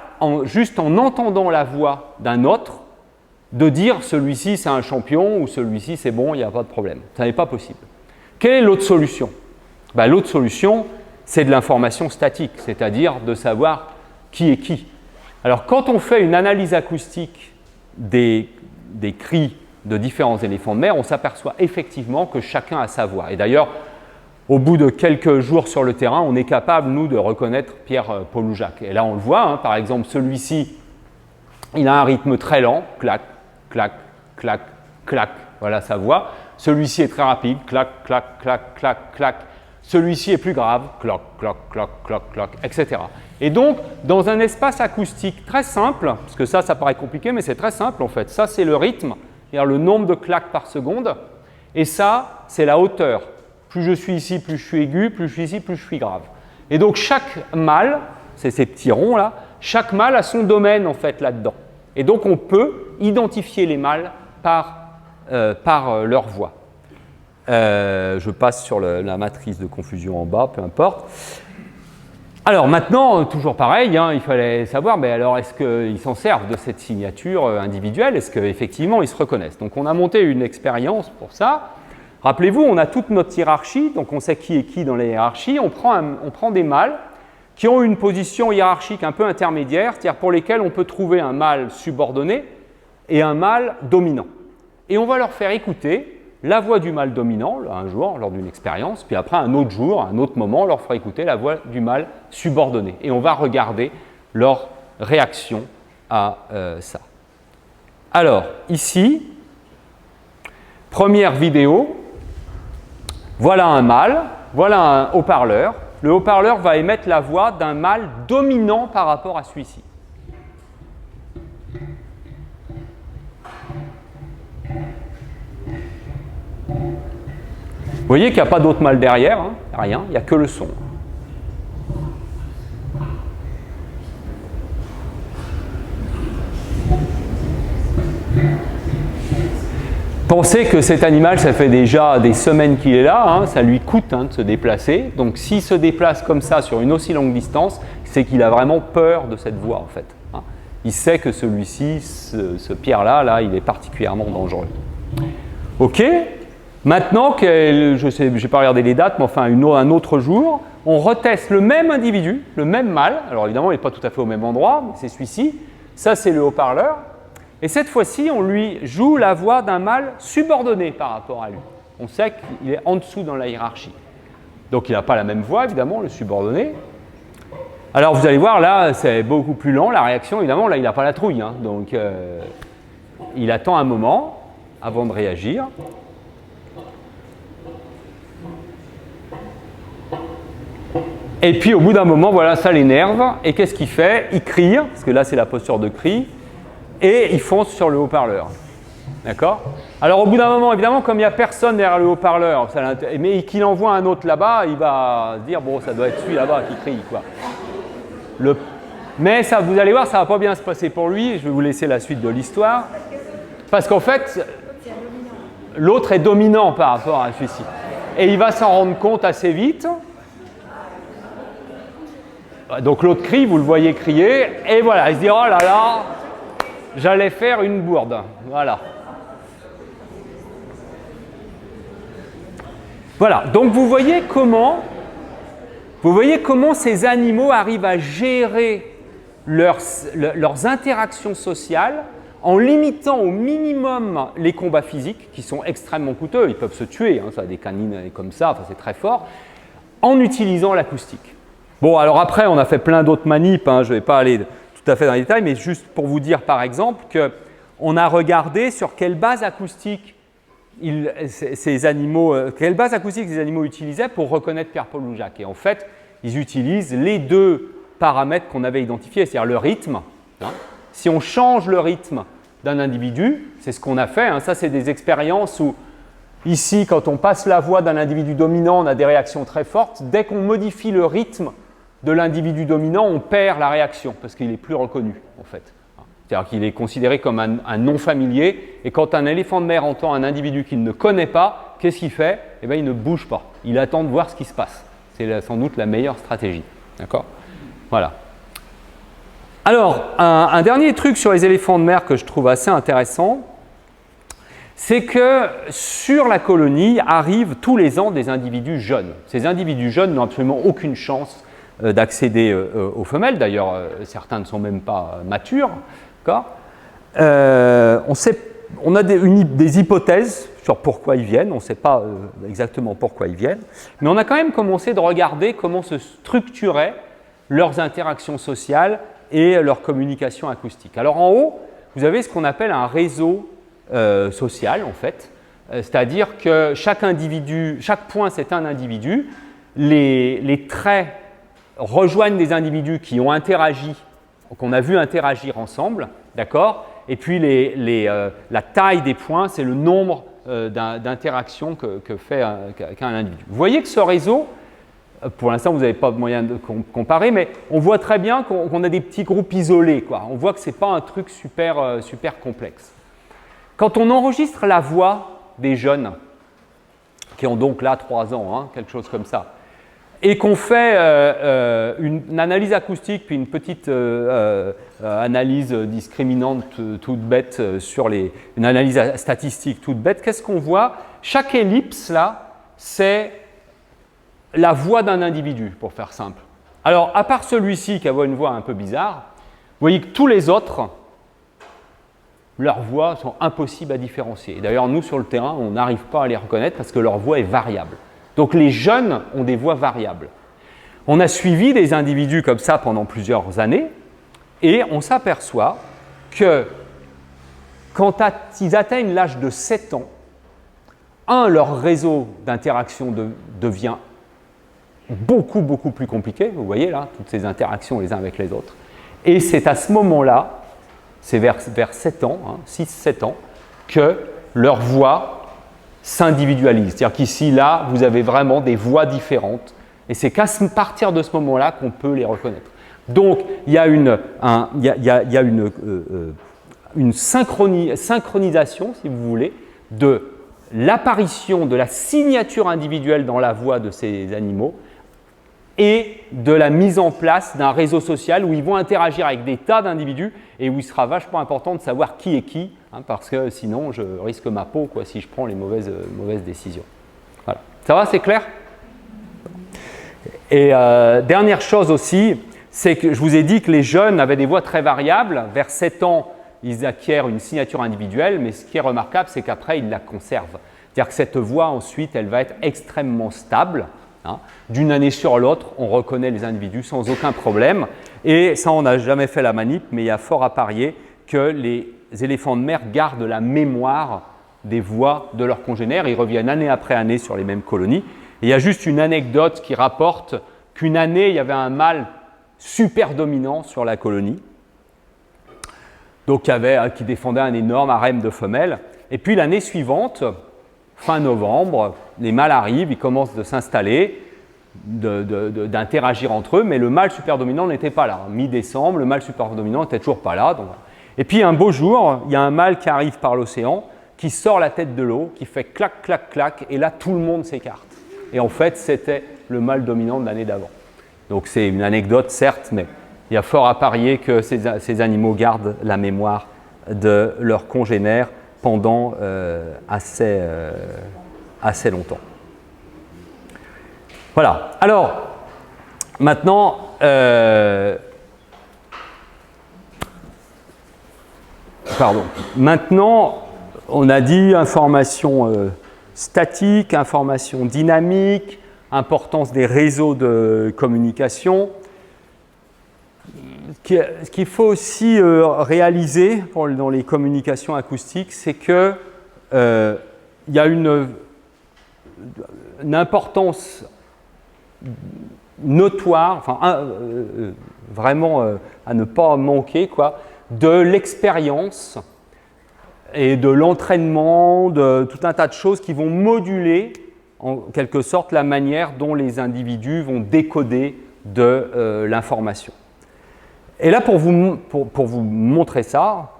juste en entendant la voix d'un autre, de dire celui-ci c'est un champion ou celui-ci c'est bon, il n'y a pas de problème. Ça n'est pas possible. Quelle est l'autre solution ? Ben, l'autre solution, c'est de l'information statique, c'est-à-dire de savoir qui est qui. Alors, quand on fait une analyse acoustique des cris de différents éléphants de mer, on s'aperçoit effectivement que chacun a sa voix. Et d'ailleurs, au bout de quelques jours sur le terrain, on est capable, nous, de reconnaître Pierre Poloujac. Et là, on le voit, hein, par exemple, celui-ci, il a un rythme très lent, clac, clac, clac, clac, voilà sa voix. Celui-ci est très rapide, clac, clac, clac, clac, clac. Celui-ci est plus grave, cloc, cloc, cloc, cloc, cloc, etc. Et donc, dans un espace acoustique très simple, parce que ça paraît compliqué, mais c'est très simple en fait. Ça, c'est le rythme, c'est-à-dire le nombre de claques par seconde. Et ça, c'est la hauteur. Plus je suis ici, plus je suis aigu, plus je suis ici, plus je suis grave. Et donc, chaque mâle, c'est ces petits ronds là, chaque mâle a son domaine en fait là-dedans. Et donc, on peut identifier les mâles par leur voix. Je passe sur la matrice de confusion en bas, peu importe. Alors maintenant, toujours pareil, hein, il fallait savoir, mais alors est-ce qu'ils s'en servent de cette signature individuelle? Est-ce qu'effectivement ils se reconnaissent? Donc on a monté une expérience pour ça. Rappelez-vous, on a toute notre hiérarchie, donc on sait qui est qui dans la hiérarchie. On prend des mâles qui ont une position hiérarchique un peu intermédiaire, c'est-à-dire pour lesquels on peut trouver un mâle subordonné et un mâle dominant. Et on va leur faire écouter la voix du mâle dominant, un jour, lors d'une expérience, puis après, un autre jour, à un autre moment, on leur fera écouter la voix du mâle subordonné. Et on va regarder leur réaction à ça. Alors, ici, première vidéo, voilà un mâle, voilà un haut-parleur. Le haut-parleur va émettre la voix d'un mâle dominant par rapport à celui-ci. voyez qu'il n'y a pas d'autre mal derrière, hein, rien, il n'y a que le son. Pensez que cet animal, ça fait déjà des semaines qu'il est là, hein, ça lui coûte de se déplacer. Donc s'il se déplace comme ça sur une aussi longue distance, c'est qu'il a vraiment peur de cette voie en fait. Hein. Il sait que celui-ci, ce pierre-là, il est particulièrement dangereux. Ok, maintenant, je n'ai pas regardé les dates, mais enfin un autre jour, on reteste le même individu, le même mâle. Alors évidemment, il n'est pas tout à fait au même endroit, mais c'est celui-ci. Ça, c'est le haut-parleur. Et cette fois-ci, on lui joue la voix d'un mâle subordonné par rapport à lui. On sait qu'il est en dessous dans la hiérarchie. Donc il n'a pas la même voix, évidemment, le subordonné. Alors vous allez voir, là, c'est beaucoup plus lent, la réaction, évidemment, là, il n'a pas la trouille. Hein. Donc il attend un moment avant de réagir. Et puis au bout d'un moment, voilà, ça l'énerve. Et qu'est-ce qu'il fait? Il crie, parce que là, c'est la posture de cri. Et il fonce sur le haut-parleur. D'accord? Alors au bout d'un moment, évidemment, comme il n'y a personne derrière le haut-parleur, mais qu'il envoie un autre là-bas, il va se dire, bon, ça doit être celui là-bas qui crie, quoi. Mais ça, vous allez voir, ça ne va pas bien se passer pour lui. Je vais vous laisser la suite de l'histoire. Parce qu'en fait, l'autre est dominant par rapport à celui-ci. Et il va s'en rendre compte assez vite. Donc l'autre crie, vous le voyez crier, et voilà, il se dit, oh là là, j'allais faire une bourde. Voilà. Voilà, donc vous voyez comment ces animaux arrivent à gérer leurs interactions sociales en limitant au minimum les combats physiques, qui sont extrêmement coûteux, ils peuvent se tuer, hein, ça a des canines comme ça, enfin, c'est très fort, en utilisant l'acoustique. Bon, alors après, on a fait plein d'autres manips, hein, je ne vais pas aller tout à fait dans les détails, mais juste pour vous dire par exemple qu'on a regardé sur quelle base acoustique ces animaux utilisaient pour reconnaître Pierre-Paul ou Jacques. Et en fait, ils utilisent les deux paramètres qu'on avait identifiés, c'est-à-dire le rythme. Hein. Si on change le rythme d'un individu, c'est ce qu'on a fait, hein, ça c'est des expériences où ici, quand on passe la voix d'un individu dominant, on a des réactions très fortes. Dès qu'on modifie le rythme de l'individu dominant, on perd la réaction parce qu'il n'est plus reconnu en fait. C'est-à-dire qu'il est considéré comme un non familier, et quand un éléphant de mer entend un individu qu'il ne connaît pas, qu'est-ce qu'il fait? Eh bien, il ne bouge pas. Il attend de voir ce qui se passe. C'est sans doute la meilleure stratégie. D'accord? Voilà. Alors, un dernier truc sur les éléphants de mer que je trouve assez intéressant, c'est que sur la colonie arrivent tous les ans des individus jeunes. Ces individus jeunes n'ont absolument aucune chance d'accéder aux femelles. D'ailleurs, certains ne sont même pas matures. On a des hypothèses sur pourquoi ils viennent, on ne sait pas exactement pourquoi ils viennent, mais on a quand même commencé de regarder comment se structuraient leurs interactions sociales et leur communication acoustique. Alors en haut, vous avez ce qu'on appelle un réseau social en fait, c'est-à-dire que chaque point c'est un individu, les traits rejoignent des individus qui ont interagi, qu'on a vu interagir ensemble, d'accord? Et puis la taille des points, c'est le nombre d'interactions qu'a un individu. Vous voyez que ce réseau, pour l'instant vous n'avez pas de moyen de comparer, mais on voit très bien qu'on a des petits groupes isolés, quoi. On voit que ce n'est pas un truc super complexe. Quand on enregistre la voix des jeunes, qui ont donc là 3 ans, hein, quelque chose comme ça, et qu'on fait une analyse acoustique, puis une petite analyse discriminante toute bête une analyse statistique toute bête, qu'est-ce qu'on voit? Chaque ellipse, là, c'est la voix d'un individu, pour faire simple. Alors, à part celui-ci qui a une voix un peu bizarre, vous voyez que tous les autres, leurs voix sont impossibles à différencier. Et d'ailleurs, nous, sur le terrain, on n'arrive pas à les reconnaître parce que leur voix est variable. Donc les jeunes ont des voix variables. On a suivi des individus comme ça pendant plusieurs années et on s'aperçoit que quand ils atteignent l'âge de 7 ans, leur réseau d'interaction devient beaucoup plus compliqué. Vous voyez là, toutes ces interactions les uns avec les autres. Et c'est à ce moment-là, c'est vers 7 ans, hein, 6-7 ans, que leur voix s'individualise. C'est-à-dire qu'ici, là, vous avez vraiment des voix différentes. Et c'est qu'à partir de ce moment-là qu'on peut les reconnaître. Donc, il y a une synchronisation, si vous voulez, de l'apparition de la signature individuelle dans la voix de ces animaux et de la mise en place d'un réseau social où ils vont interagir avec des tas d'individus et où il sera vachement important de savoir qui est qui, hein, parce que sinon je risque ma peau quoi, si je prends les mauvaises décisions. Voilà. Ça va, c'est clair? Et dernière chose aussi, c'est que je vous ai dit que les jeunes avaient des voix très variables. Vers 7 ans, ils acquièrent une signature individuelle, mais ce qui est remarquable, c'est qu'après, ils la conservent. C'est-à-dire que cette voix, ensuite, elle va être extrêmement stable. Hein. D'une année sur l'autre, on reconnaît les individus sans aucun problème. Et ça, on n'a jamais fait la manip, mais il y a fort à parier que les éléphants de mer gardent la mémoire des voix de leurs congénères. Ils reviennent année après année sur les mêmes colonies. Et il y a juste une anecdote qui rapporte qu'une année, il y avait un mâle super dominant sur la colonie, donc qui défendait un énorme harem de femelles. Et puis l'année suivante, fin novembre, les mâles arrivent, ils commencent de s'installer, d'interagir entre eux, mais le mâle super dominant n'était pas là. Mi-décembre, le mâle super dominant n'était toujours pas là. Donc... Et puis un beau jour, il y a un mâle qui arrive par l'océan, qui sort la tête de l'eau, qui fait clac, clac, clac, et là tout le monde s'écarte. Et en fait, c'était le mâle dominant de l'année d'avant. Donc c'est une anecdote, certes, mais il y a fort à parier que ces animaux gardent la mémoire de leurs congénères pendant assez longtemps. Voilà. Alors, maintenant, Maintenant, on a dit information statique, information dynamique, importance des réseaux de communication. Ce qu'il faut aussi réaliser dans les communications acoustiques, c'est qu'il y a une importance notoire, enfin, vraiment à ne pas manquer, quoi, de l'expérience et de l'entraînement, de tout un tas de choses qui vont moduler en quelque sorte la manière dont les individus vont décoder de l'information. Et là, pour vous montrer ça,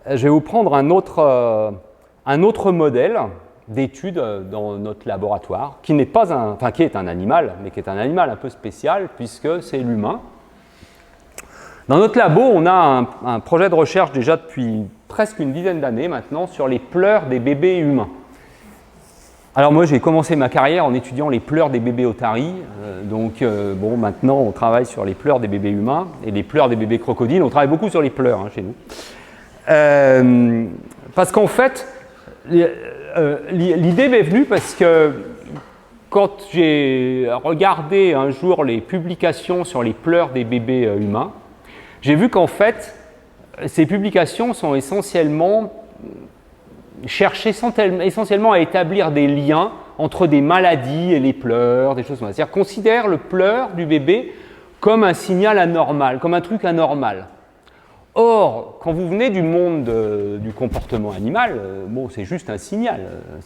je vais vous prendre un autre modèle d'étude dans notre laboratoire, qui n'est pas qui est un animal, mais qui est un animal un peu spécial, puisque c'est l'humain. Dans notre labo, on a un projet de recherche déjà depuis presque une dizaine d'années maintenant sur les pleurs des bébés humains. Alors moi, j'ai commencé ma carrière en étudiant les pleurs des bébés otaries. Bon, maintenant, on travaille sur les pleurs des bébés humains et les pleurs des bébés crocodiles. On travaille beaucoup sur les pleurs chez nous. Parce qu'en fait, l'idée m'est venue parce que quand j'ai regardé un jour les publications sur les pleurs des bébés humains, j'ai vu qu'en fait, ces publications sont essentiellement chercher essentiellement à établir des liens entre des maladies et les pleurs, des choses comme ça. C'est-à-dire considère le pleur du bébé comme un signal anormal, comme un truc anormal. Or, quand vous venez du monde du comportement animal, bon, c'est juste un signal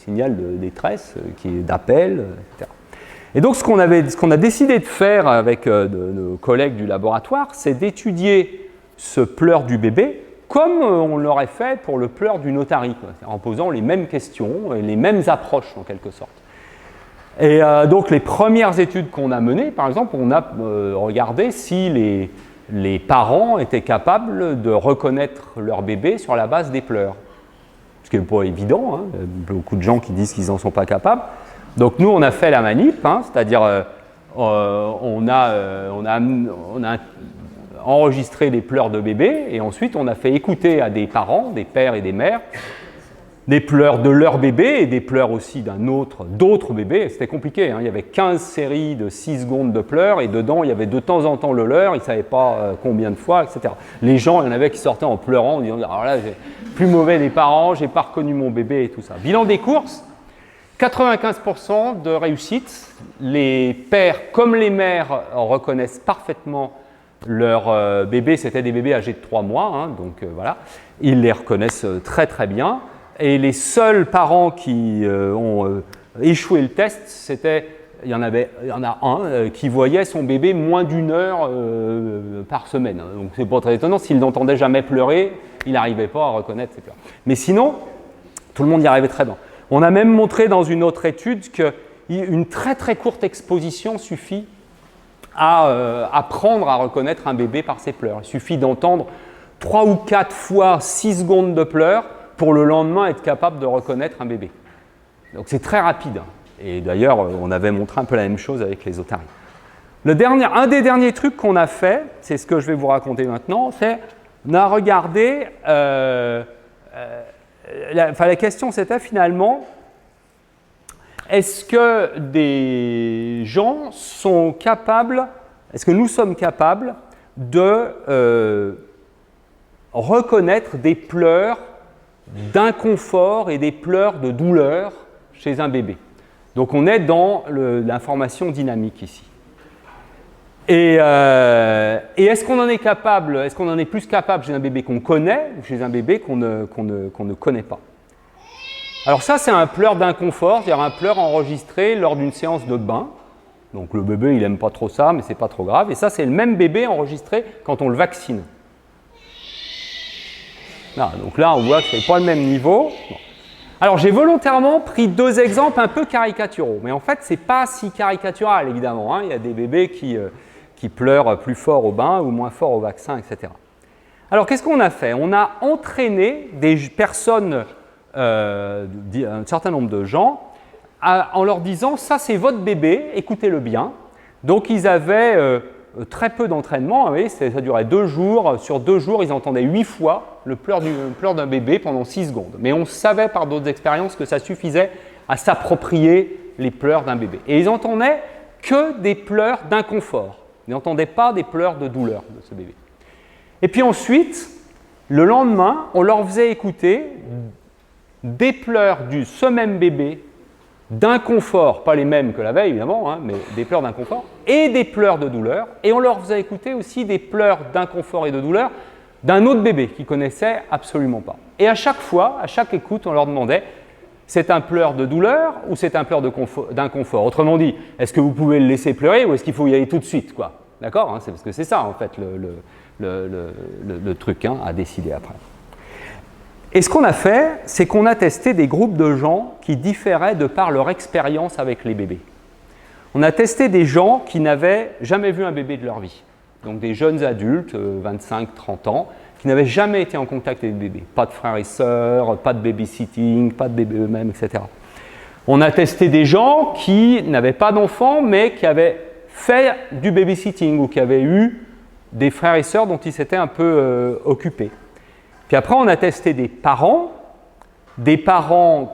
de détresse, d'appel, etc. Et donc, ce qu'on a décidé de faire avec nos collègues du laboratoire, c'est d'étudier ce pleur du bébé comme on l'aurait fait pour le pleur d'une otarie, en posant les mêmes questions et les mêmes approches en quelque sorte. Et donc les premières études qu'on a menées, par exemple, on a regardé si les parents étaient capables de reconnaître leur bébé sur la base des pleurs. Ce qui n'est pas évident, hein. Il y a beaucoup de gens qui disent qu'ils n'en sont pas capables. Donc nous, on a fait la manip, hein, c'est-à-dire on a enregistrer les pleurs de bébés et ensuite on a fait écouter à des parents, des pères et des mères, des pleurs de leur bébé et des pleurs aussi d'autres bébés. C'était compliqué, hein. Il y avait 15 séries de 6 secondes de pleurs et dedans il y avait de temps en temps le leur, ils ne savaient pas combien de fois, etc. Les gens, il y en avait qui sortaient en pleurant en disant « alors là, j'ai plus mauvais des parents, j'ai pas reconnu mon bébé » et tout ça. Bilan des courses, 95% de réussite, les pères comme les mères reconnaissent parfaitement leurs bébés, c'était des bébés âgés de 3 mois, hein, donc voilà, ils les reconnaissent très très bien. et les seuls parents qui ont échoué le test, il y en a un qui voyait son bébé moins d'1 heure par semaine. Donc c'est pas très étonnant, s'il n'entendait jamais pleurer, il n'arrivait pas à reconnaître ses pleurs. Mais sinon, tout le monde y arrivait très bien. On a même montré dans une autre étude qu'une très très courte exposition suffit à apprendre à reconnaître un bébé par ses pleurs. Il suffit d'entendre 3 ou 4 fois 6 secondes de pleurs pour le lendemain être capable de reconnaître un bébé. Donc c'est très rapide. Et d'ailleurs, on avait montré un peu la même chose avec les otaries. Un des derniers trucs qu'on a fait, c'est ce que je vais vous raconter maintenant, c'est on a regardé, la question c'était finalement, est-ce que des gens sont capables, est-ce que nous sommes capables de reconnaître des pleurs d'inconfort et des pleurs de douleur chez un bébé? Donc on est dans l'information dynamique ici. Et est-ce qu'on en est capable, est-ce qu'on en est plus capable chez un bébé qu'on connaît ou chez un bébé qu'on ne connaît pas? Alors ça, c'est un pleur d'inconfort, c'est-à-dire un pleur enregistré lors d'une séance de bain. Donc le bébé, il n'aime pas trop ça, mais ce n'est pas trop grave. Et ça, c'est le même bébé enregistré quand on le vaccine. Là, donc là, on voit que ce n'est pas le même niveau. Bon. Alors j'ai volontairement pris 2 exemples un peu caricaturaux, mais en fait, ce n'est pas si caricatural, évidemment. Il y a des bébés qui pleurent plus fort au bain ou moins fort au vaccin, etc. Alors qu'est-ce qu'on a fait? On a entraîné des personnes, un certain nombre de gens, en leur disant « ça c'est votre bébé, écoutez-le bien ». Donc ils avaient très peu d'entraînement, ça durait 2 jours. Sur 2 jours, ils entendaient 8 fois le pleur d'un bébé pendant 6 secondes. Mais on savait par d'autres expériences que ça suffisait à s'approprier les pleurs d'un bébé. Et ils n'entendaient que des pleurs d'inconfort. Ils n'entendaient pas des pleurs de douleur de ce bébé. Et puis ensuite, le lendemain, on leur faisait écouter des pleurs ce même bébé d'inconfort, pas les mêmes que la veille évidemment, mais des pleurs d'inconfort et des pleurs de douleur. Et on leur faisait écouter aussi des pleurs d'inconfort et de douleur d'un autre bébé qu'ils ne connaissaient absolument pas. Et à chaque fois, à chaque écoute, on leur demandait c'est un pleur de douleur ou c'est un pleur d'inconfort? Autrement dit, est-ce que vous pouvez le laisser pleurer ou est-ce qu'il faut y aller tout de suite, quoi? D'accord, c'est parce que c'est ça en fait le truc à décider après. Et ce qu'on a fait, c'est qu'on a testé des groupes de gens qui différaient de par leur expérience avec les bébés. On a testé des gens qui n'avaient jamais vu un bébé de leur vie. Donc des jeunes adultes, 25-30 ans, qui n'avaient jamais été en contact avec des bébés. Pas de frères et sœurs, pas de babysitting, pas de bébés eux-mêmes, etc. On a testé des gens qui n'avaient pas d'enfants, mais qui avaient fait du babysitting ou qui avaient eu des frères et sœurs dont ils s'étaient un peu occupés. Puis après, on a testé des parents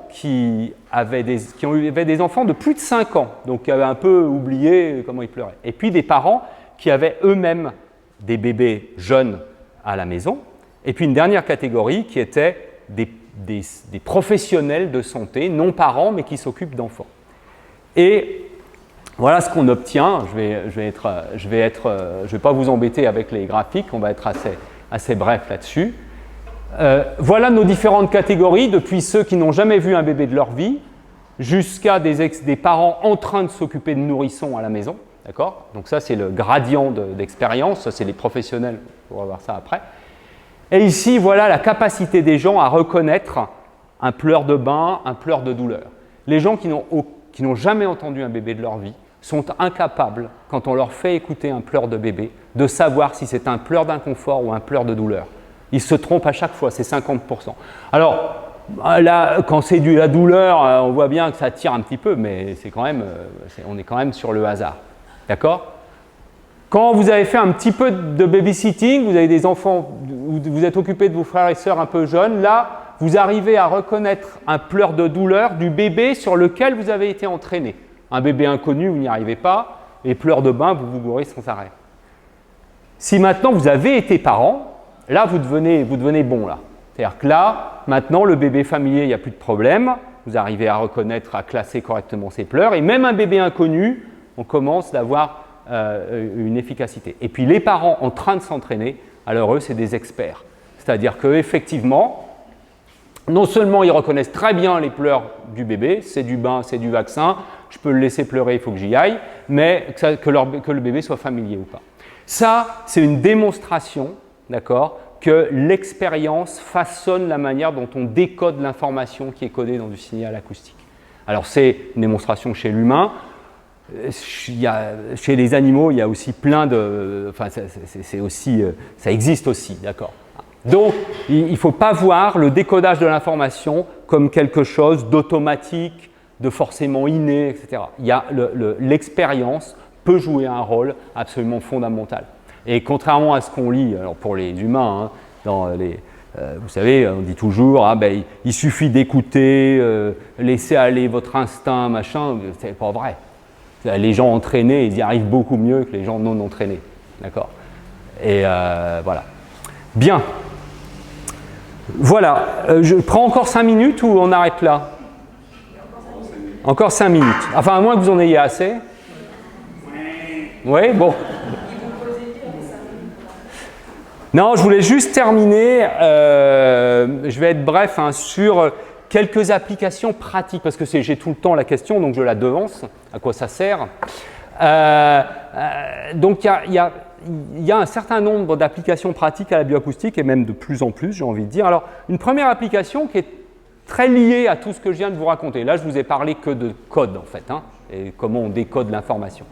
qui avaient des enfants de plus de 5 ans, donc qui avaient un peu oublié comment ils pleuraient. Et puis des parents qui avaient eux-mêmes des bébés jeunes à la maison. Et puis une dernière catégorie qui était des professionnels de santé, non parents, mais qui s'occupent d'enfants. Et voilà ce qu'on obtient. Je ne vais pas vous embêter avec les graphiques, on va être assez bref là-dessus. Voilà nos différentes catégories, depuis ceux qui n'ont jamais vu un bébé de leur vie, jusqu'à des parents en train de s'occuper de nourrissons à la maison. D'accord ? Donc ça, c'est le gradient d'expérience, ça c'est les professionnels, on va voir ça après. Et ici, voilà la capacité des gens à reconnaître un pleur de bain, un pleur de douleur. Les gens qui n'ont jamais entendu un bébé de leur vie sont incapables, quand on leur fait écouter un pleur de bébé, de savoir si c'est un pleur d'inconfort ou un pleur de douleur. Ils se trompent à chaque fois, c'est 50%. Alors, là, quand c'est la douleur, on voit bien que ça tire un petit peu, mais on est quand même sur le hasard. D'accord ? Quand vous avez fait un petit peu de babysitting, vous avez des enfants, vous êtes occupé de vos frères et sœurs un peu jeunes, là, vous arrivez à reconnaître un pleur de douleur du bébé sur lequel vous avez été entraîné. Un bébé inconnu, vous n'y arrivez pas, et pleurs de bain, vous vous gourrez sans arrêt. Si maintenant vous avez été parent, là, vous devenez bon, là. C'est-à-dire que là, maintenant, le bébé familier, il n'y a plus de problème. Vous arrivez à reconnaître, à classer correctement ses pleurs. Et même un bébé inconnu, on commence d'avoir une efficacité. Et puis, les parents en train de s'entraîner, alors eux, c'est des experts. C'est-à-dire qu'effectivement, non seulement ils reconnaissent très bien les pleurs du bébé, c'est du bain, c'est du vaccin, je peux le laisser pleurer, il faut que j'y aille, mais que le bébé soit familier ou pas. Ça, c'est une démonstration, d'accord, que l'expérience façonne la manière dont on décode l'information qui est codée dans du signal acoustique. Alors c'est une démonstration chez l'humain. Chez les animaux, il y a aussi plein de... Enfin, ça existe aussi, d'accord. Donc, il ne faut pas voir le décodage de l'information comme quelque chose d'automatique, de forcément inné, etc. L'expérience peut jouer un rôle absolument fondamental. Et contrairement à ce qu'on lit, alors pour les humains, hein, vous savez, on dit toujours, il suffit d'écouter, laisser aller votre instinct, machin, c'est pas vrai. Les gens entraînés, ils y arrivent beaucoup mieux que les gens non entraînés. D'accord. Et voilà. Bien. Voilà. Je prends encore 5 minutes ou on arrête là? Encore 5 minutes. Enfin, à moins que vous en ayez assez. Oui, bon. Non, je voulais juste terminer. Je vais être bref sur quelques applications pratiques, parce que j'ai tout le temps la question, donc je la devance. À quoi ça sert? Donc, il y a un certain nombre d'applications pratiques à la bioacoustique, et même de plus en plus, j'ai envie de dire. Alors, une première application qui est très liée à tout ce que je viens de vous raconter. Là, je vous ai parlé que de code, en fait, hein, et comment on décode l'information.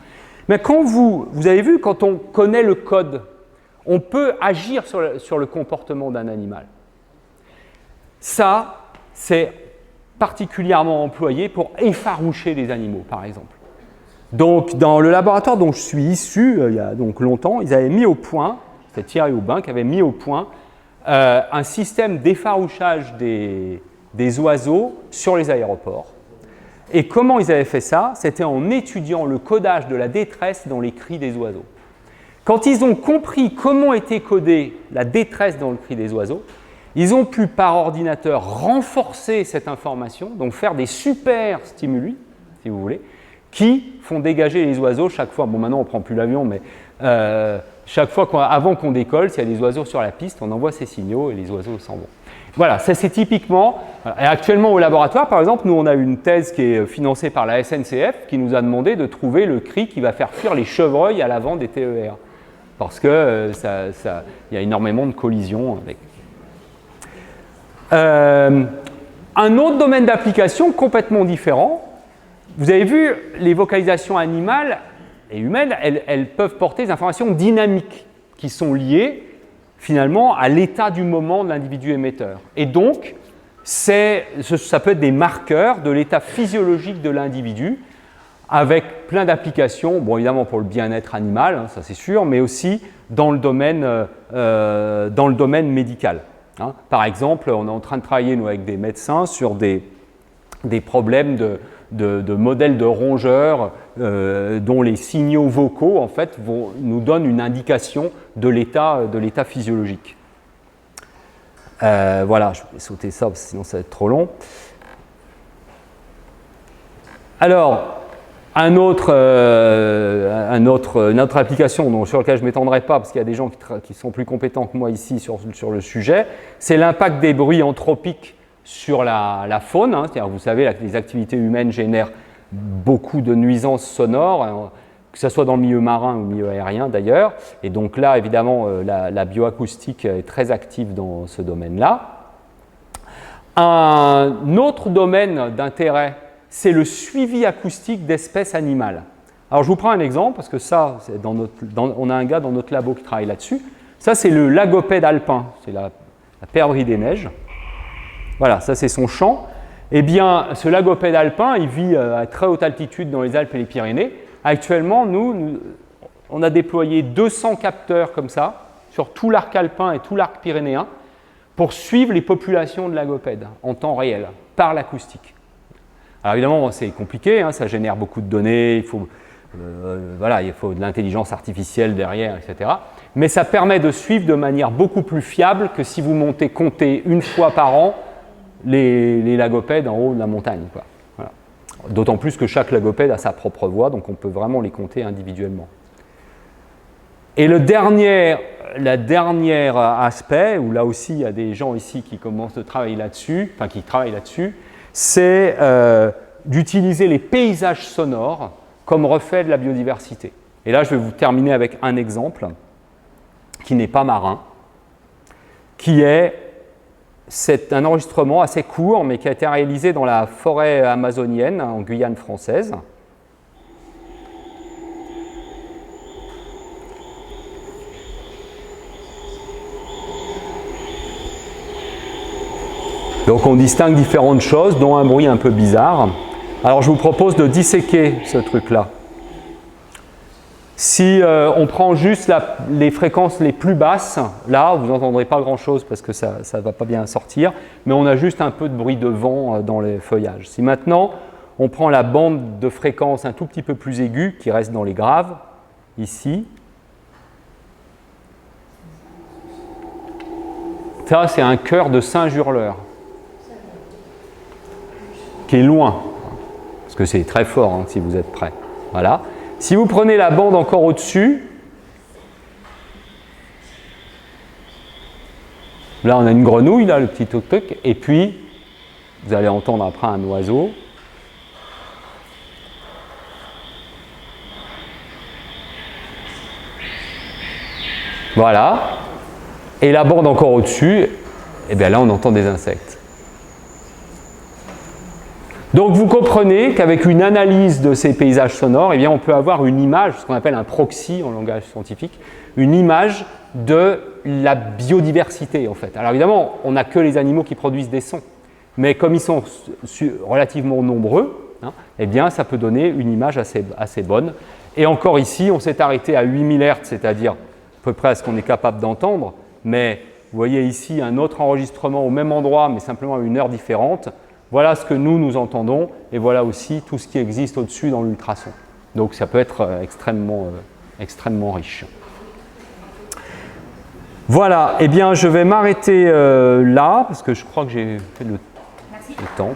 Mais quand vous avez vu, quand on connaît le code, on peut agir sur le comportement d'un animal. Ça, c'est particulièrement employé pour effaroucher les animaux, par exemple. Donc, dans le laboratoire dont je suis issu, il y a donc longtemps, ils avaient mis au point, c'était Thierry Aubin qui avait mis au point un système d'effarouchage des oiseaux sur les aéroports. Et comment ils avaient fait ça? C'était en étudiant le codage de la détresse dans les cris des oiseaux. Quand ils ont compris comment était codée la détresse dans le cri des oiseaux, ils ont pu par ordinateur renforcer cette information, donc faire des super stimuli, si vous voulez, qui font dégager les oiseaux chaque fois. Bon, maintenant on ne prend plus l'avion, mais chaque fois avant qu'on décolle, s'il y a des oiseaux sur la piste, on envoie ces signaux et les oiseaux s'en vont. Voilà, ça c'est typiquement. Et actuellement au laboratoire, par exemple, nous on a une thèse qui est financée par la SNCF qui nous a demandé de trouver le cri qui va faire fuir les chevreuils à l'avant des TER. Parce qu'il y a énormément de collisions avec. Un autre domaine d'application complètement différent, vous avez vu, les vocalisations animales et humaines, elles peuvent porter des informations dynamiques qui sont liées finalement à l'état du moment de l'individu émetteur. Et donc, ça peut être des marqueurs de l'état physiologique de l'individu avec plein d'applications, bon évidemment pour le bien-être animal, hein, ça c'est sûr, mais aussi dans le domaine médical. Hein. Par exemple, on est en train de travailler nous, avec des médecins sur des problèmes de modèles de rongeurs dont les signaux vocaux en fait, nous donnent une indication de l'état physiologique. Voilà, je vais sauter ça, parce que sinon ça va être trop long. Alors, une autre application sur laquelle je ne m'étendrai pas, parce qu'il y a des gens qui sont plus compétents que moi ici sur le sujet, c'est l'impact des bruits anthropiques sur la faune. Hein, c'est-à-dire, vous savez, les activités humaines génèrent beaucoup de nuisances sonores, que ce soit dans le milieu marin ou le milieu aérien d'ailleurs. Et donc là, évidemment, la bioacoustique est très active dans ce domaine-là. Un autre domaine d'intérêt, c'est le suivi acoustique d'espèces animales. Alors je vous prends un exemple, parce que ça, on a un gars dans notre labo qui travaille là-dessus. Ça, c'est le lagopède alpin, c'est la perdrix des neiges. Voilà, ça c'est son chant. Eh bien, ce lagopède alpin, il vit à très haute altitude dans les Alpes et les Pyrénées. Actuellement, nous on a déployé 200 capteurs comme ça, sur tout l'arc alpin et tout l'arc pyrénéen, pour suivre les populations de lagopèdes en temps réel, par l'acoustique. Alors évidemment, c'est compliqué, hein, ça génère beaucoup de données, il faut de l'intelligence artificielle derrière, etc. Mais ça permet de suivre de manière beaucoup plus fiable que si vous comptez une fois par an les lagopèdes en haut de la montagne. Quoi. Voilà. D'autant plus que chaque lagopède a sa propre voix, donc on peut vraiment les compter individuellement. Et le dernier le dernier aspect, où là aussi il y a des gens ici qui commencent à travailler là-dessus, enfin qui travaillent là-dessus, c'est d'utiliser les paysages sonores comme reflet de la biodiversité. Et là, je vais vous terminer avec un exemple qui n'est pas marin, qui est un enregistrement assez court, mais qui a été réalisé dans la forêt amazonienne, en Guyane française. Donc on distingue différentes choses, dont un bruit un peu bizarre. Alors je vous propose de disséquer ce truc-là. Si on prend juste les fréquences les plus basses, là vous n'entendrez pas grand-chose parce que ça ne va pas bien sortir, mais on a juste un peu de bruit de vent dans les feuillages. Si maintenant on prend la bande de fréquence un tout petit peu plus aiguë, qui reste dans les graves, ici, ça c'est un chœur de singe hurleur, qui est loin, parce que c'est très fort hein, si vous êtes prêts. Voilà. Si vous prenez la bande encore au-dessus, là on a une grenouille, là, le petit toc-toc, et puis vous allez entendre après un oiseau. Voilà. Et la bande encore au-dessus, et bien là on entend des insectes. Donc vous comprenez qu'avec une analyse de ces paysages sonores, eh bien, on peut avoir une image, ce qu'on appelle un proxy en langage scientifique, une image de la biodiversité en fait. Alors évidemment, on n'a que les animaux qui produisent des sons, mais comme ils sont relativement nombreux, hein, eh bien, ça peut donner une image assez bonne. Et encore ici, on s'est arrêté à 8000 Hz, c'est-à-dire à peu près à ce qu'on est capable d'entendre, mais vous voyez ici un autre enregistrement au même endroit, mais simplement à une heure différente. Voilà ce que nous entendons, et voilà aussi tout ce qui existe au-dessus dans l'ultrason. Donc ça peut être extrêmement riche. Voilà, eh bien je vais m'arrêter là, parce que je crois que j'ai fait le temps.